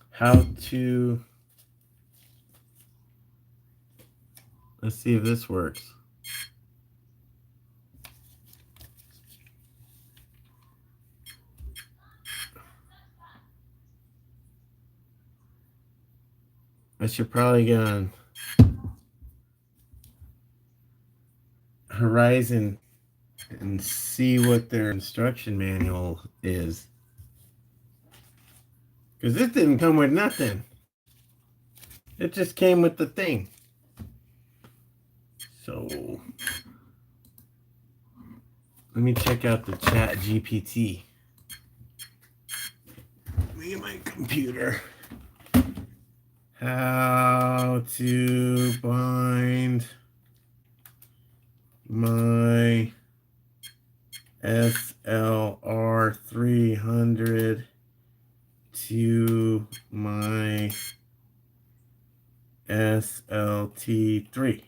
how to... Let's see if this works. I should probably get on Horizon and see what their instruction manual is. Because this didn't come with nothing. It just came with the thing. So, let me check out the Chat GPT. Let me get my computer. How to bind my SLR 300 to my SLT3.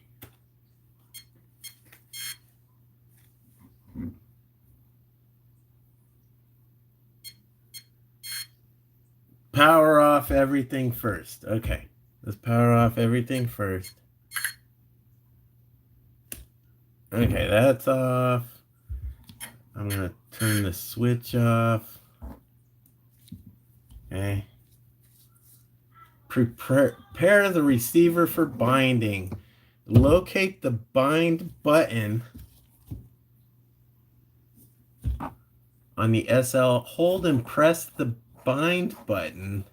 Power off everything first. Okay, let's power off everything first. Okay, that's off. I'm gonna turn the switch off. Okay. Prepare the receiver for binding. Locate the bind button on the SL. Hold and press the bind button.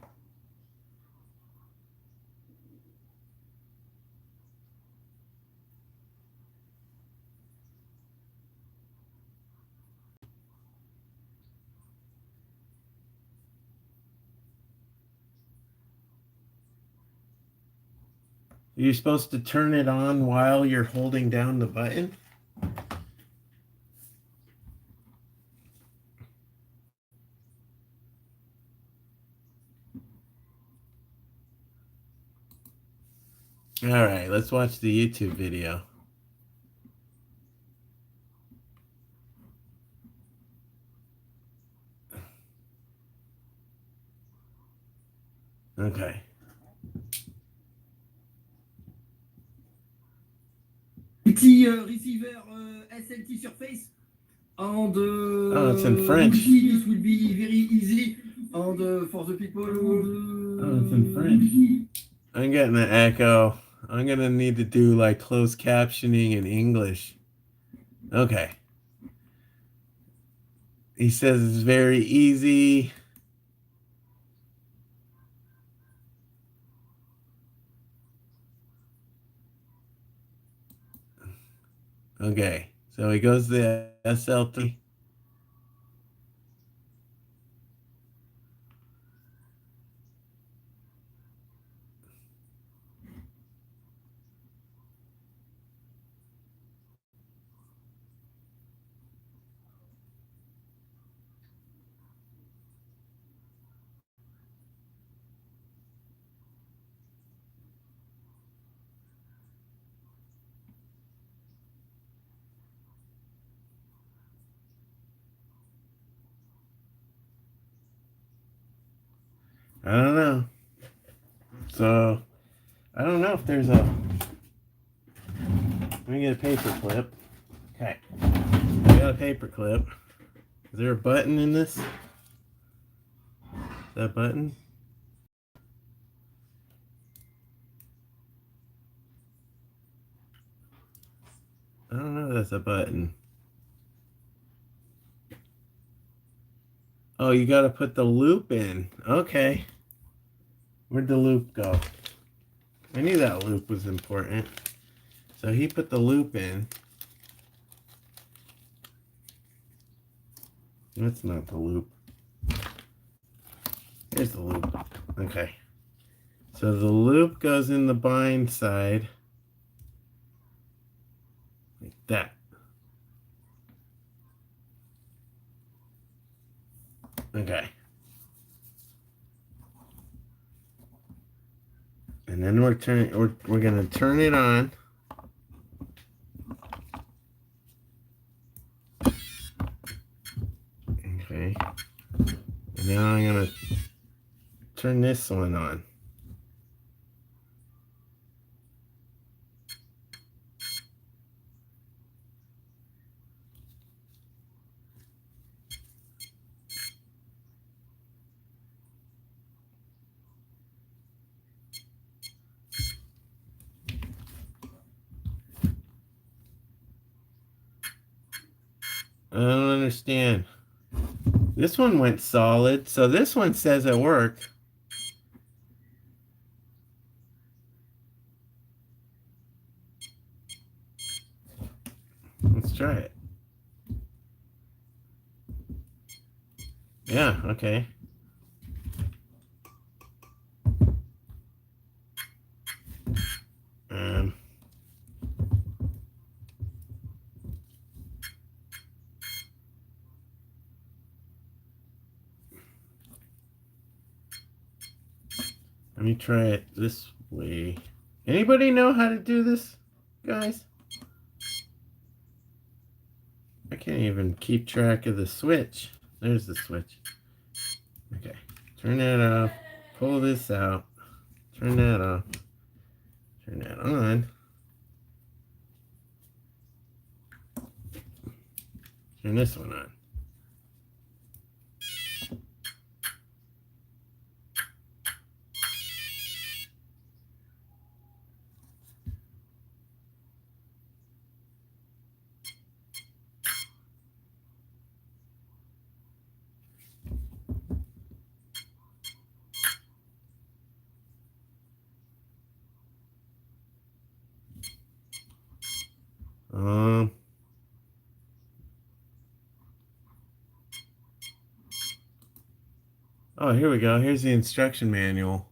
You're supposed to turn it on while you're holding down the button. All right, let's watch the YouTube video. Okay. Petit receiver SLT surface and oh, it's in French. this will be very easy and for the people oh, it's in French. I'm getting an echo. I'm gonna need to do like closed captioning in English. Okay. He says it's very easy. Okay, so he goes the SL3. I don't know. So I don't know if there's a. Let me get a paper clip. Okay, I got a paper clip. Is there a button in this? That button? I don't know if that's a button. Oh, you gotta put the loop in. Okay. Where'd the loop go? I knew that loop was important. So he put the loop in. That's not the loop. Here's the loop. Okay. So the loop goes in the bind side. Like that. Okay. And then we're gonna turn it on. Okay. And now I'm gonna turn this one on. I don't understand. This one went solid, so this one says it worked. Let's try it. Yeah, okay. Um, Let me try it this way. Anybody know how to do this, guys? I can't even keep track of the switch. There's the switch. Okay. Turn that off. Pull this out. Turn that off. Turn that on. Turn this one on. Um. Oh, here we go. Here's the instruction manual.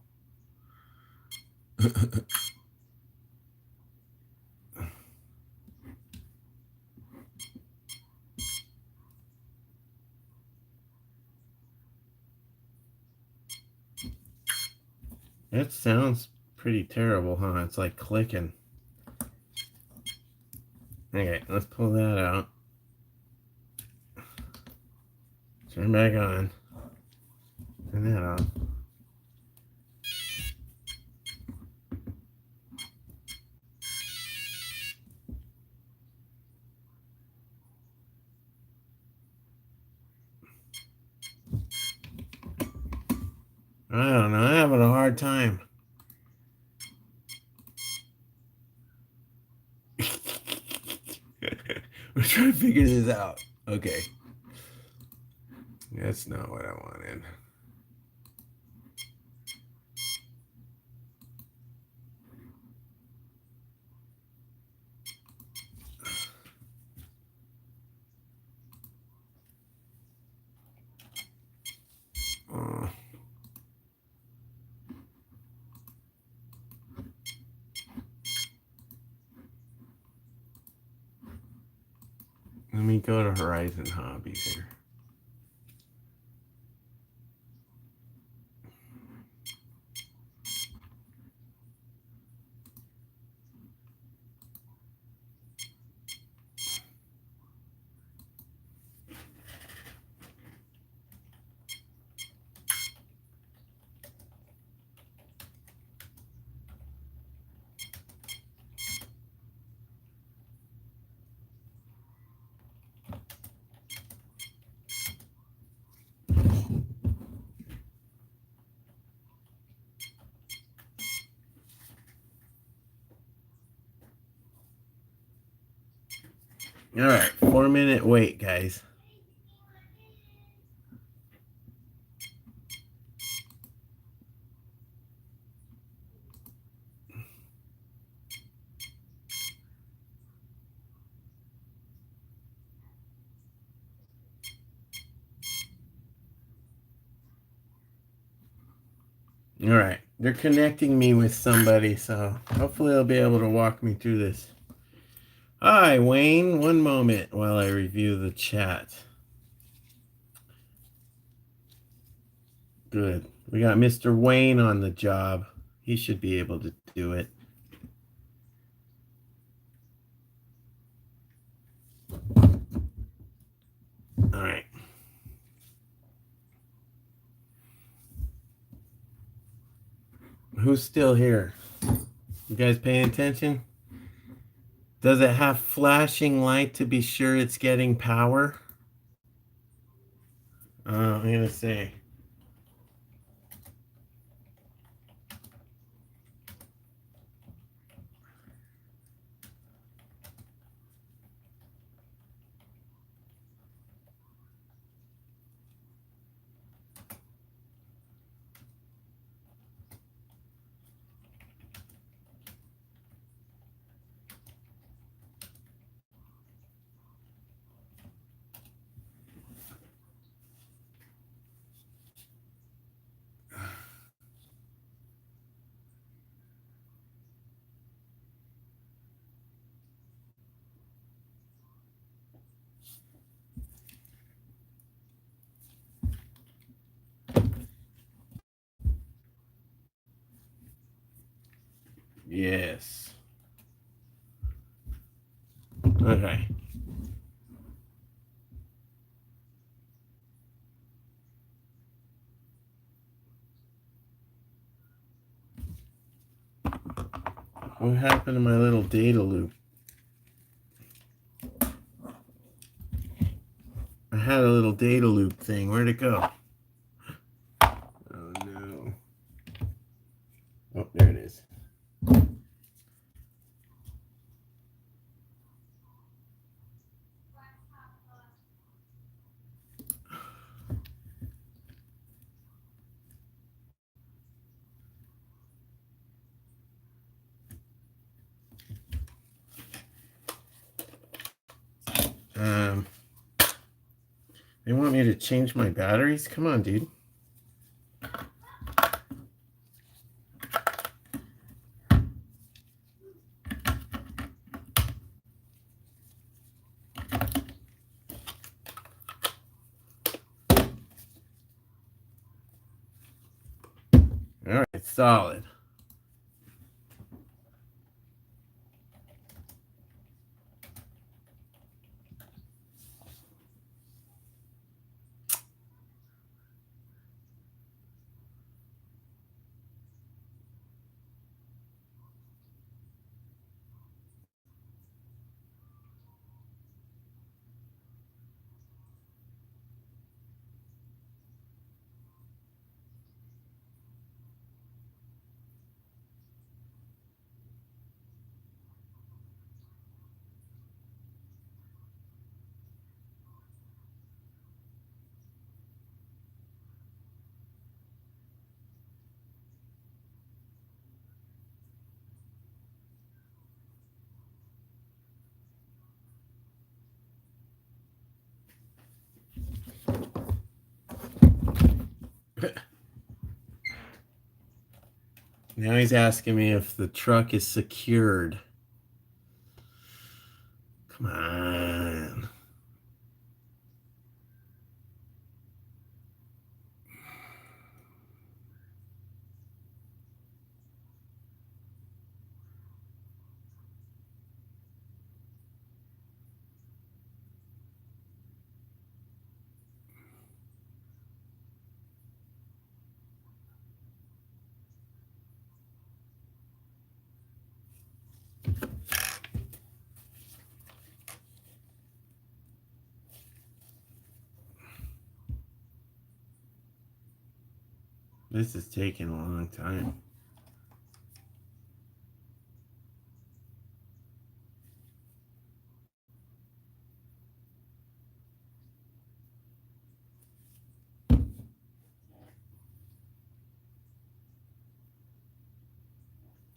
It sounds pretty terrible, huh? It's like clicking. Okay, let's pull that out. Turn back on. Turn that off. I don't know. I'm having a hard time. We're trying to figure this out. Okay. That's not what I wanted. Let me go to Horizon Hobbies here. All right, 4-minute wait, guys. All right, they're connecting me with somebody, so hopefully they'll be able to walk me through this. Hi, Wayne. One moment while I review the chat. Good. We got Mr. Wayne on the job. He should be able to do it. All right. Who's still here? You guys paying attention? Does it have flashing light to be sure it's getting power? I'm going to say. Yes. Okay. What happened to my little data loop? I had a little data loop thing. Where'd it go? Oh no. Oh, there it is. They want me to change my batteries? Come on, dude. All right, solid. Now he's asking me if the truck is secured. Come on. This is taking a long time.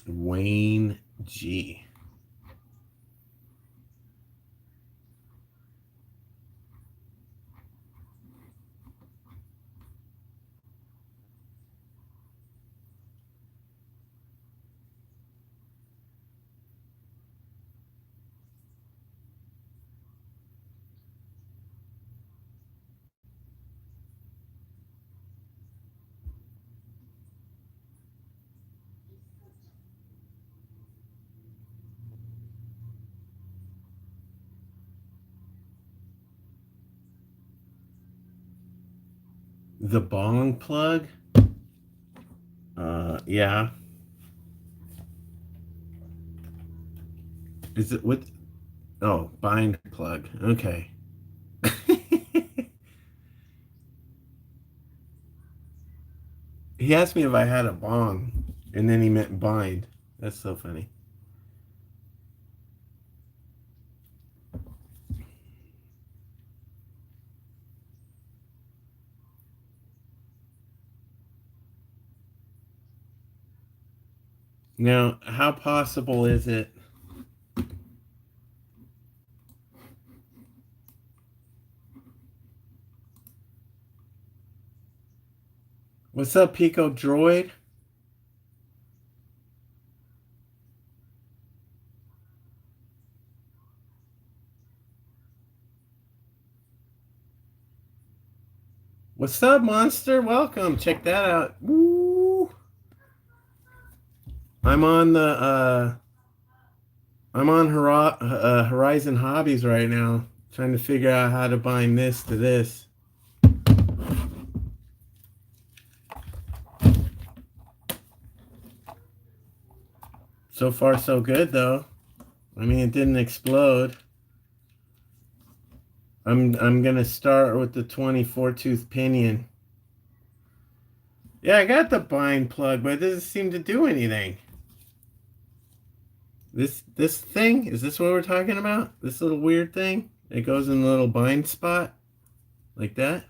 Wayne G. The bong plug? Yeah. Is it with... Oh, bind plug. Okay. He asked me if I had a bong, and then he meant bind. That's so funny. Now, how possible is it? What's up, Pico Droid? What's up, Monster? Welcome. Check that out. Woo! I'm on Horizon Hobbies right now, trying to figure out how to bind this to this. So far, so good, though. I mean, it didn't explode. I'm gonna start with the 24-tooth pinion. Yeah, I got the bind plug, but it doesn't seem to do anything. This thing, is this what we're talking about? This little weird thing? It goes in the little bind spot? Like that?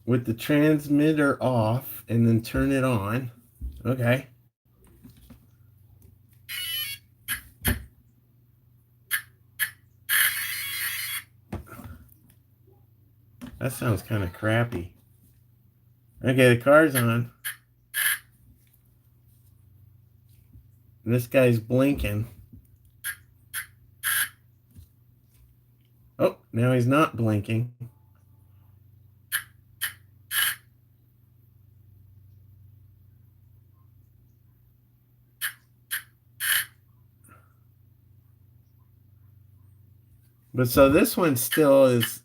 With the transmitter off and then turn it on. Okay. That sounds kind of crappy. Okay, the car's on. And this guy's blinking. Oh, now he's not blinking. But so this one still is...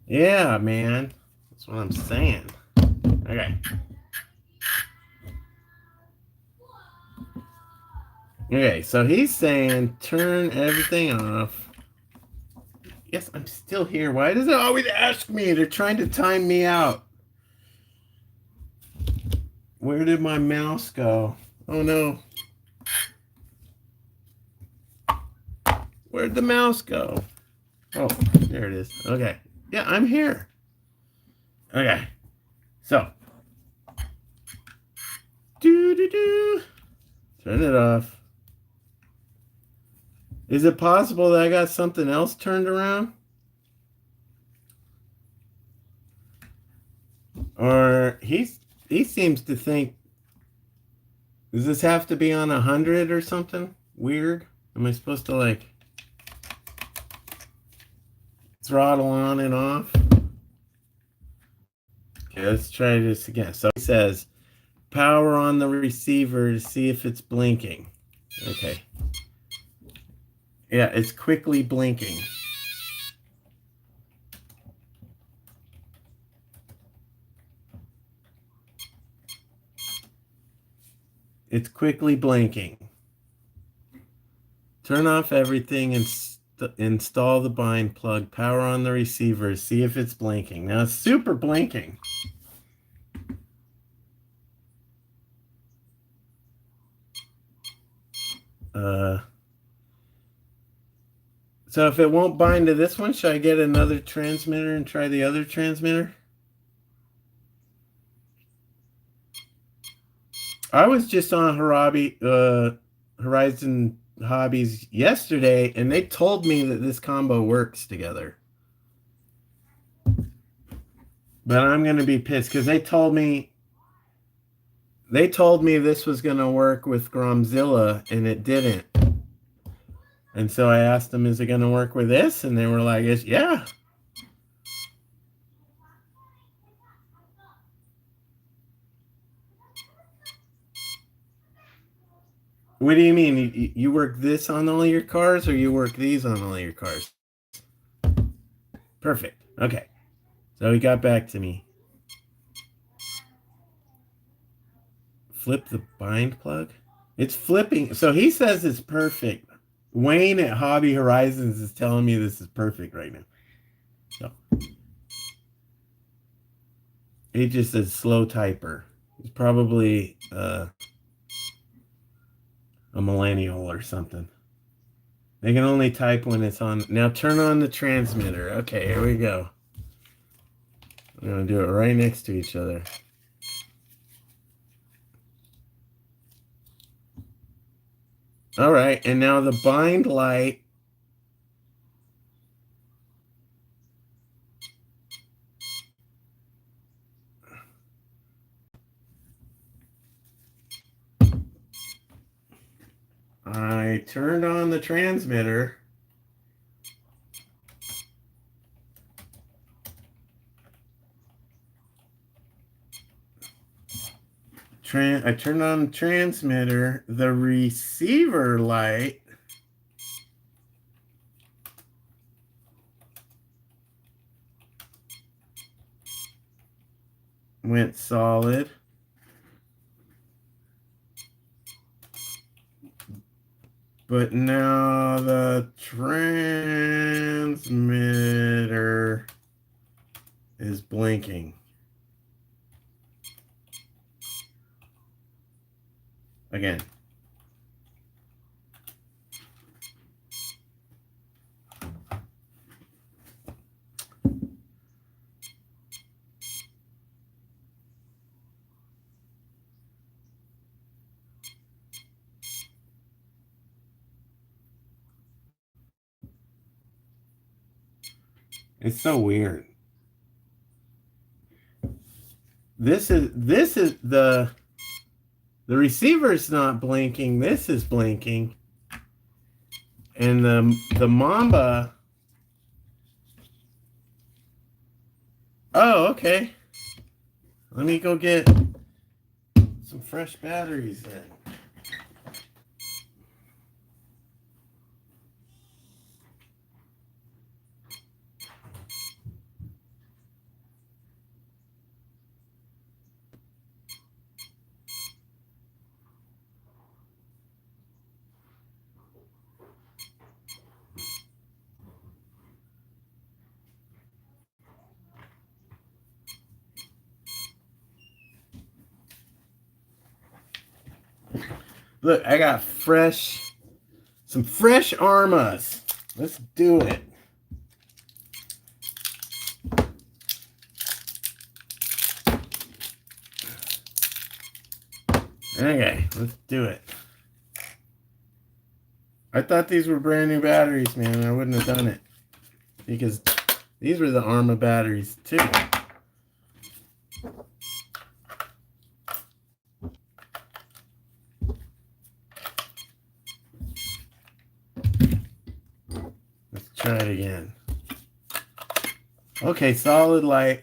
Yeah, man. That's what I'm saying. Okay. Okay, so he's saying turn everything off. Yes, I'm still here. Why does it always ask me? They're trying to time me out. Where did my mouse go? Oh no. Where'd the mouse go? Oh, there it is. Okay. Yeah, I'm here. Okay. So. Do. Turn it off. Is it possible that I got something else turned around? Or he seems to think, does this have to be on 100 or something weird? Am I supposed to like throttle on and off? Okay, let's try this again. So he says, power on the receiver to see if it's blinking. Okay. Yeah, it's quickly blinking. It's quickly blinking. Turn off everything and install the bind plug. Power on the receiver. See if it's blinking. Now it's super blinking. So if it won't bind to this one, should I get another transmitter and try the other transmitter? I was just on Horizon Hobbies yesterday, and they told me that this combo works together. But I'm going to be pissed because they told me this was going to work with Gromzilla, and it didn't. And so I asked them, is it going to work with this? And they were like, yeah. What do you mean? You work this on all your cars, or you work these on all your cars? Perfect. Okay. So he got back to me. Flip the bind plug? It's flipping. So he says it's perfect. Wayne at Hobby Horizons is telling me this is perfect right now. So he just says slow typer. He's probably a millennial or something. They can only type when it's on. Now turn on the transmitter. Okay, here we go. I'm going to do it right next to each other. All right, and now the bind light. I turned on the transmitter. I turned on the transmitter. The receiver light went solid. But now the transmitter is blinking. Again. It's so weird. This is the receiver's not blinking. This is blinking. And the Mamba. Oh, okay. Let me go get some fresh batteries then. Look, I got some fresh Armas. Let's do it. Okay, let's do it. I thought these were brand new batteries, man. I wouldn't have done it. Because these were the Arma batteries, too. Let's try it again. Okay, solid light.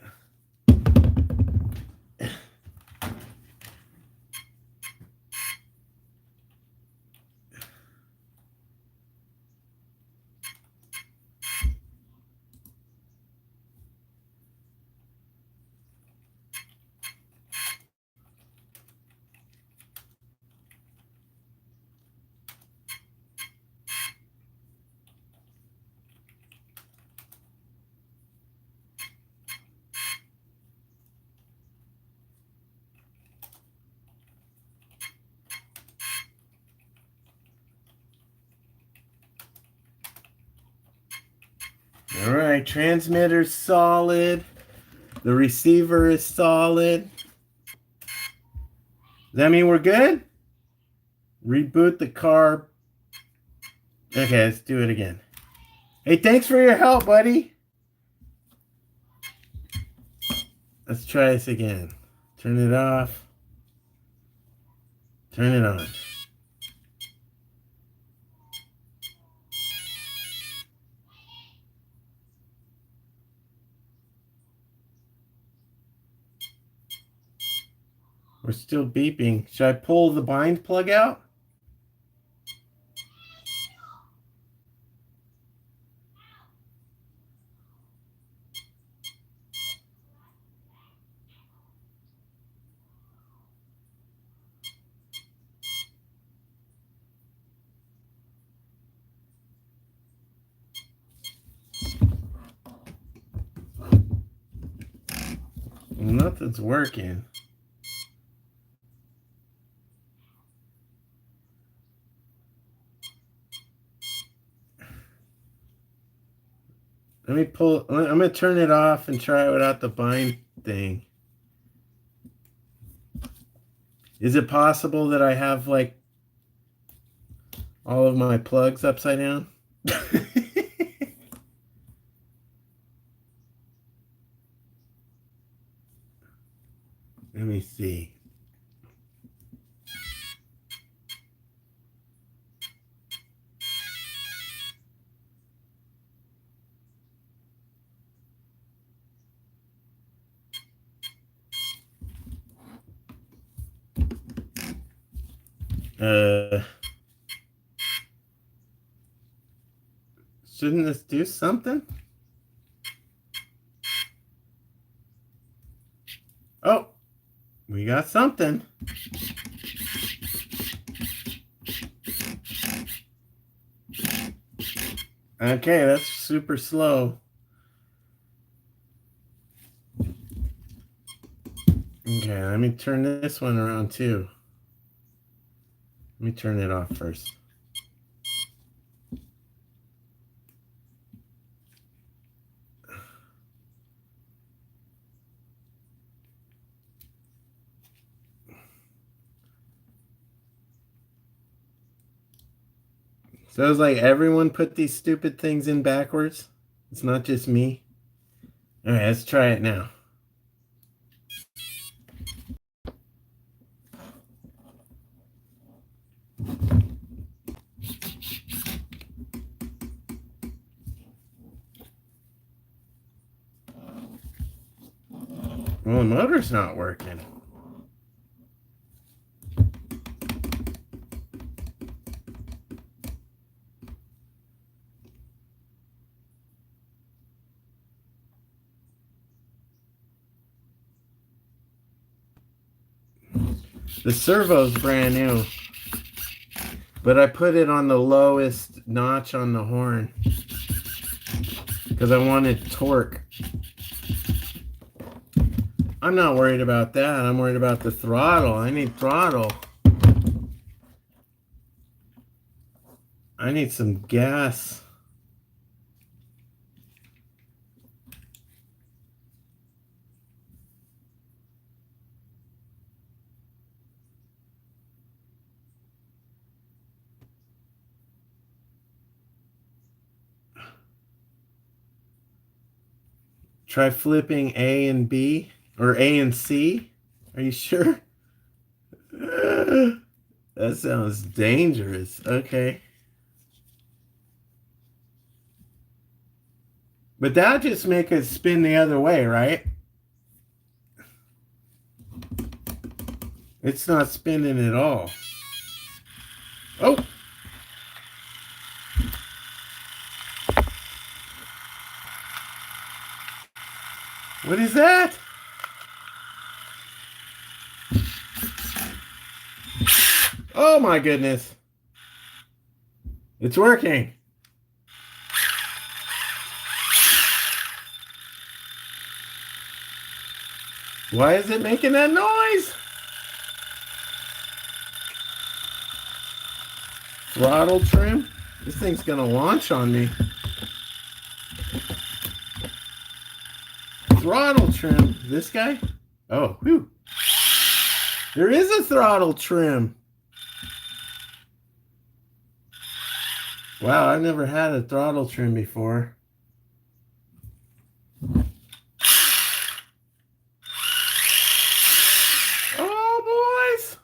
All right, transmitter's solid. The receiver is solid. Does that mean we're good? Reboot the car. Okay, let's do it again. Hey, thanks for your help, buddy. Let's try this again. Turn it off. Turn it on. We're still beeping. Should I pull the bind plug out? Nothing's working. Let me pull. I'm going to turn it off and try it without the bind thing. Is it possible that I have like all of my plugs upside down? Let me see. Shouldn't this do something? Oh, we got something. Okay, that's super slow. Okay, let me turn this one around too. Let me turn it off first. So it's like everyone put these stupid things in backwards. It's not just me. All right, let's try it now. Well, the motor's not working. The servo's brand new, but I put it on the lowest notch on the horn because I wanted torque. I'm not worried about that. I'm worried about the throttle. I need throttle. I need some gas. Try flipping A and B or A and C. Are you sure? That sounds dangerous. Okay. But that just make it spin the other way, right? It's not spinning at all. Oh! What is that? Oh my goodness. It's working. Why is it making that noise? Throttle trim? This thing's gonna launch on me. throttle trim. This guy? Oh, whew. There is a throttle trim. Wow, I've never had a throttle trim before. Oh, boys.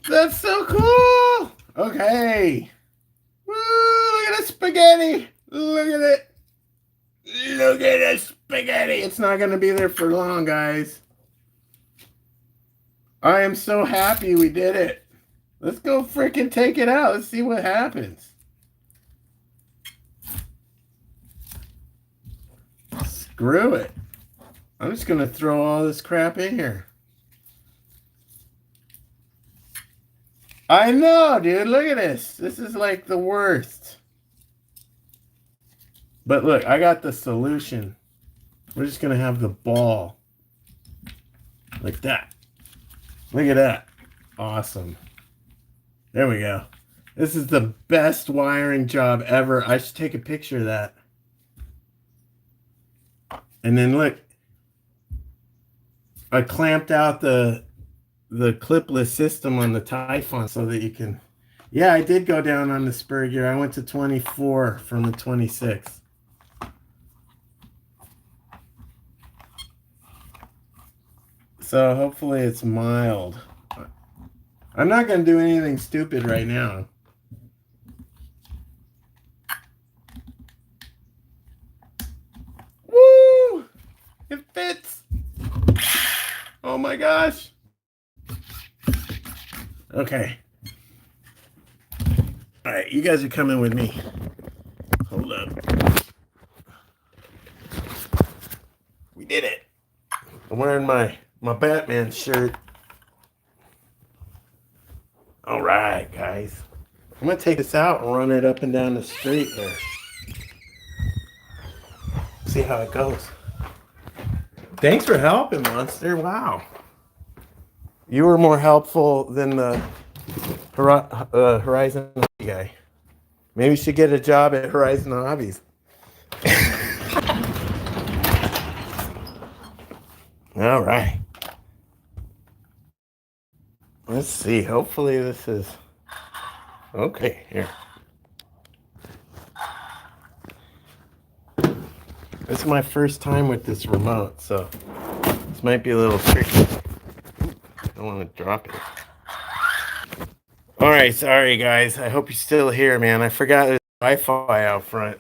That's so cool. Okay. Woo, look at the spaghetti. Look at it. Look at the spaghetti. It's not going to be there for long, guys. I am so happy we did it. Let's go freaking take it out. Let's see what happens. Screw it. I'm just going to throw all this crap in here. I know, dude. Look at this. This is like the worst. But look, I got the solution. We're just going to have the ball. Like that. Look at that. Awesome. There we go. This is the best wiring job ever. I should take a picture of that. And then look. I clamped out the clipless system on the Typhon so that you can... Yeah, I did go down on the spur gear. I went to 24 from the 26. So hopefully it's mild. I'm not going to do anything stupid right now. Woo! It fits. Oh my gosh. Okay. All right, you guys are coming with me. Hold up. We did it. I'm wearing my Batman shirt. All right, guys. I'm going to take this out and run it up and down the street there. See how it goes. Thanks for helping, Monster. Wow. You were more helpful than the Horizon guy. Maybe you should get a job at Horizon Hobbies. All right. Let's see. Hopefully this is... Okay, here. This is my first time with this remote, so this might be a little tricky. I don't want to drop it. All right, sorry guys. I hope you're still here, man. I forgot there's Wi-Fi out front.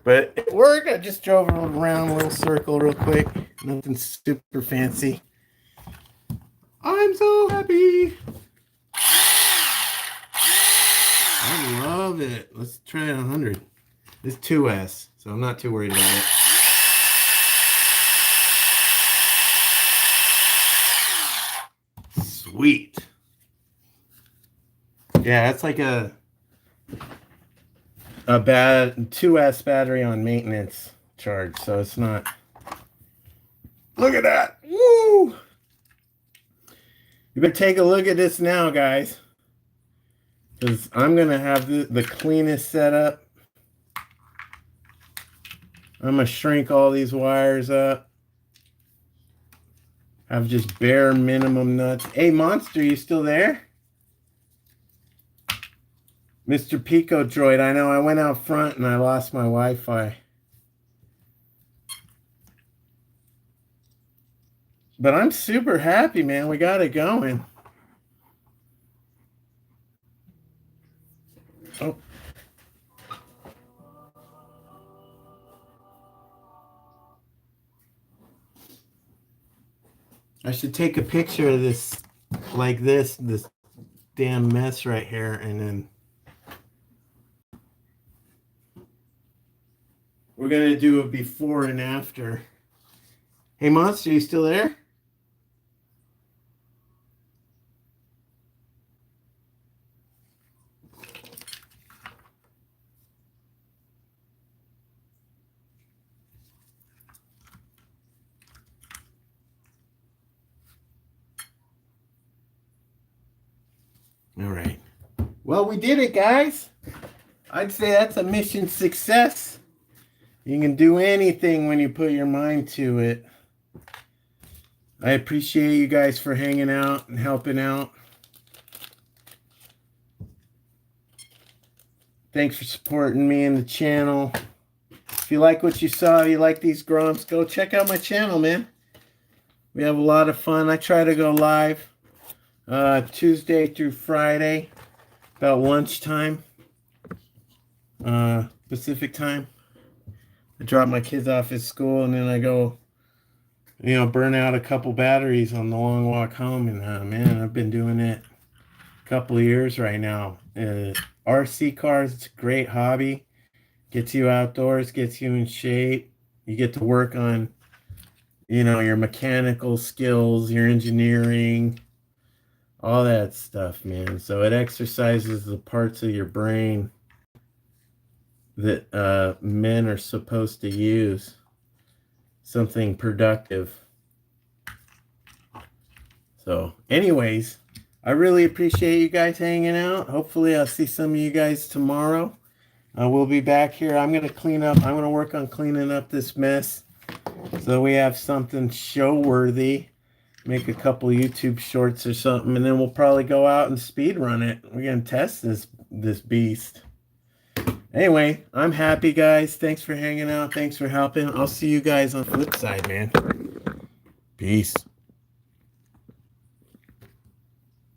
But it worked. I just drove around a little circle real quick. Nothing super fancy. I'm so happy. I love it. Let's try 100. It's 2S, so I'm not too worried about it. Sweet. Yeah, it's like a bad 2S battery on maintenance charge, so it's not. Look at that. Woo! You better take a look at this now, guys, because I'm going to have the cleanest setup. I'm going to shrink all these wires up. Have just bare minimum nuts. Hey, Monster, you still there? Mr. Pico Droid, I know I went out front and I lost my Wi-Fi. But I'm super happy, man. We got it going. Oh. I should take a picture of this, like this damn mess right here, and then we're going to do a before and after. Hey, Monster, you still there? All right. Well, we did it, guys. I'd say that's a mission success. You can do anything when you put your mind to it. I appreciate you guys for hanging out and helping out. Thanks for supporting me in the channel. If you like what you saw, you like these Groms, go check out my channel, man. We have a lot of fun. I try to go live Tuesday through Friday about lunchtime, Pacific time. I drop my kids off at school and then I go, you know, burn out a couple batteries on the long walk home. And man, I've been doing it a couple of years right now. RC cars, it's a great hobby. Gets you outdoors, gets you in shape. You get to work on, you know, your mechanical skills, your engineering, all that stuff, man. So it exercises the parts of your brain that men are supposed to use. Something productive. So anyways, I really appreciate you guys hanging out. Hopefully I'll see some of you guys tomorrow. We'll be back here. I'm going to clean up. I'm going to work on cleaning up this mess so we have something show worthy. Make a couple YouTube shorts or something, and then we'll probably go out and speed run it. We're going to test this beast. Anyway, I'm happy, guys. Thanks for hanging out. Thanks for helping. I'll see you guys on the flip side, man. Peace.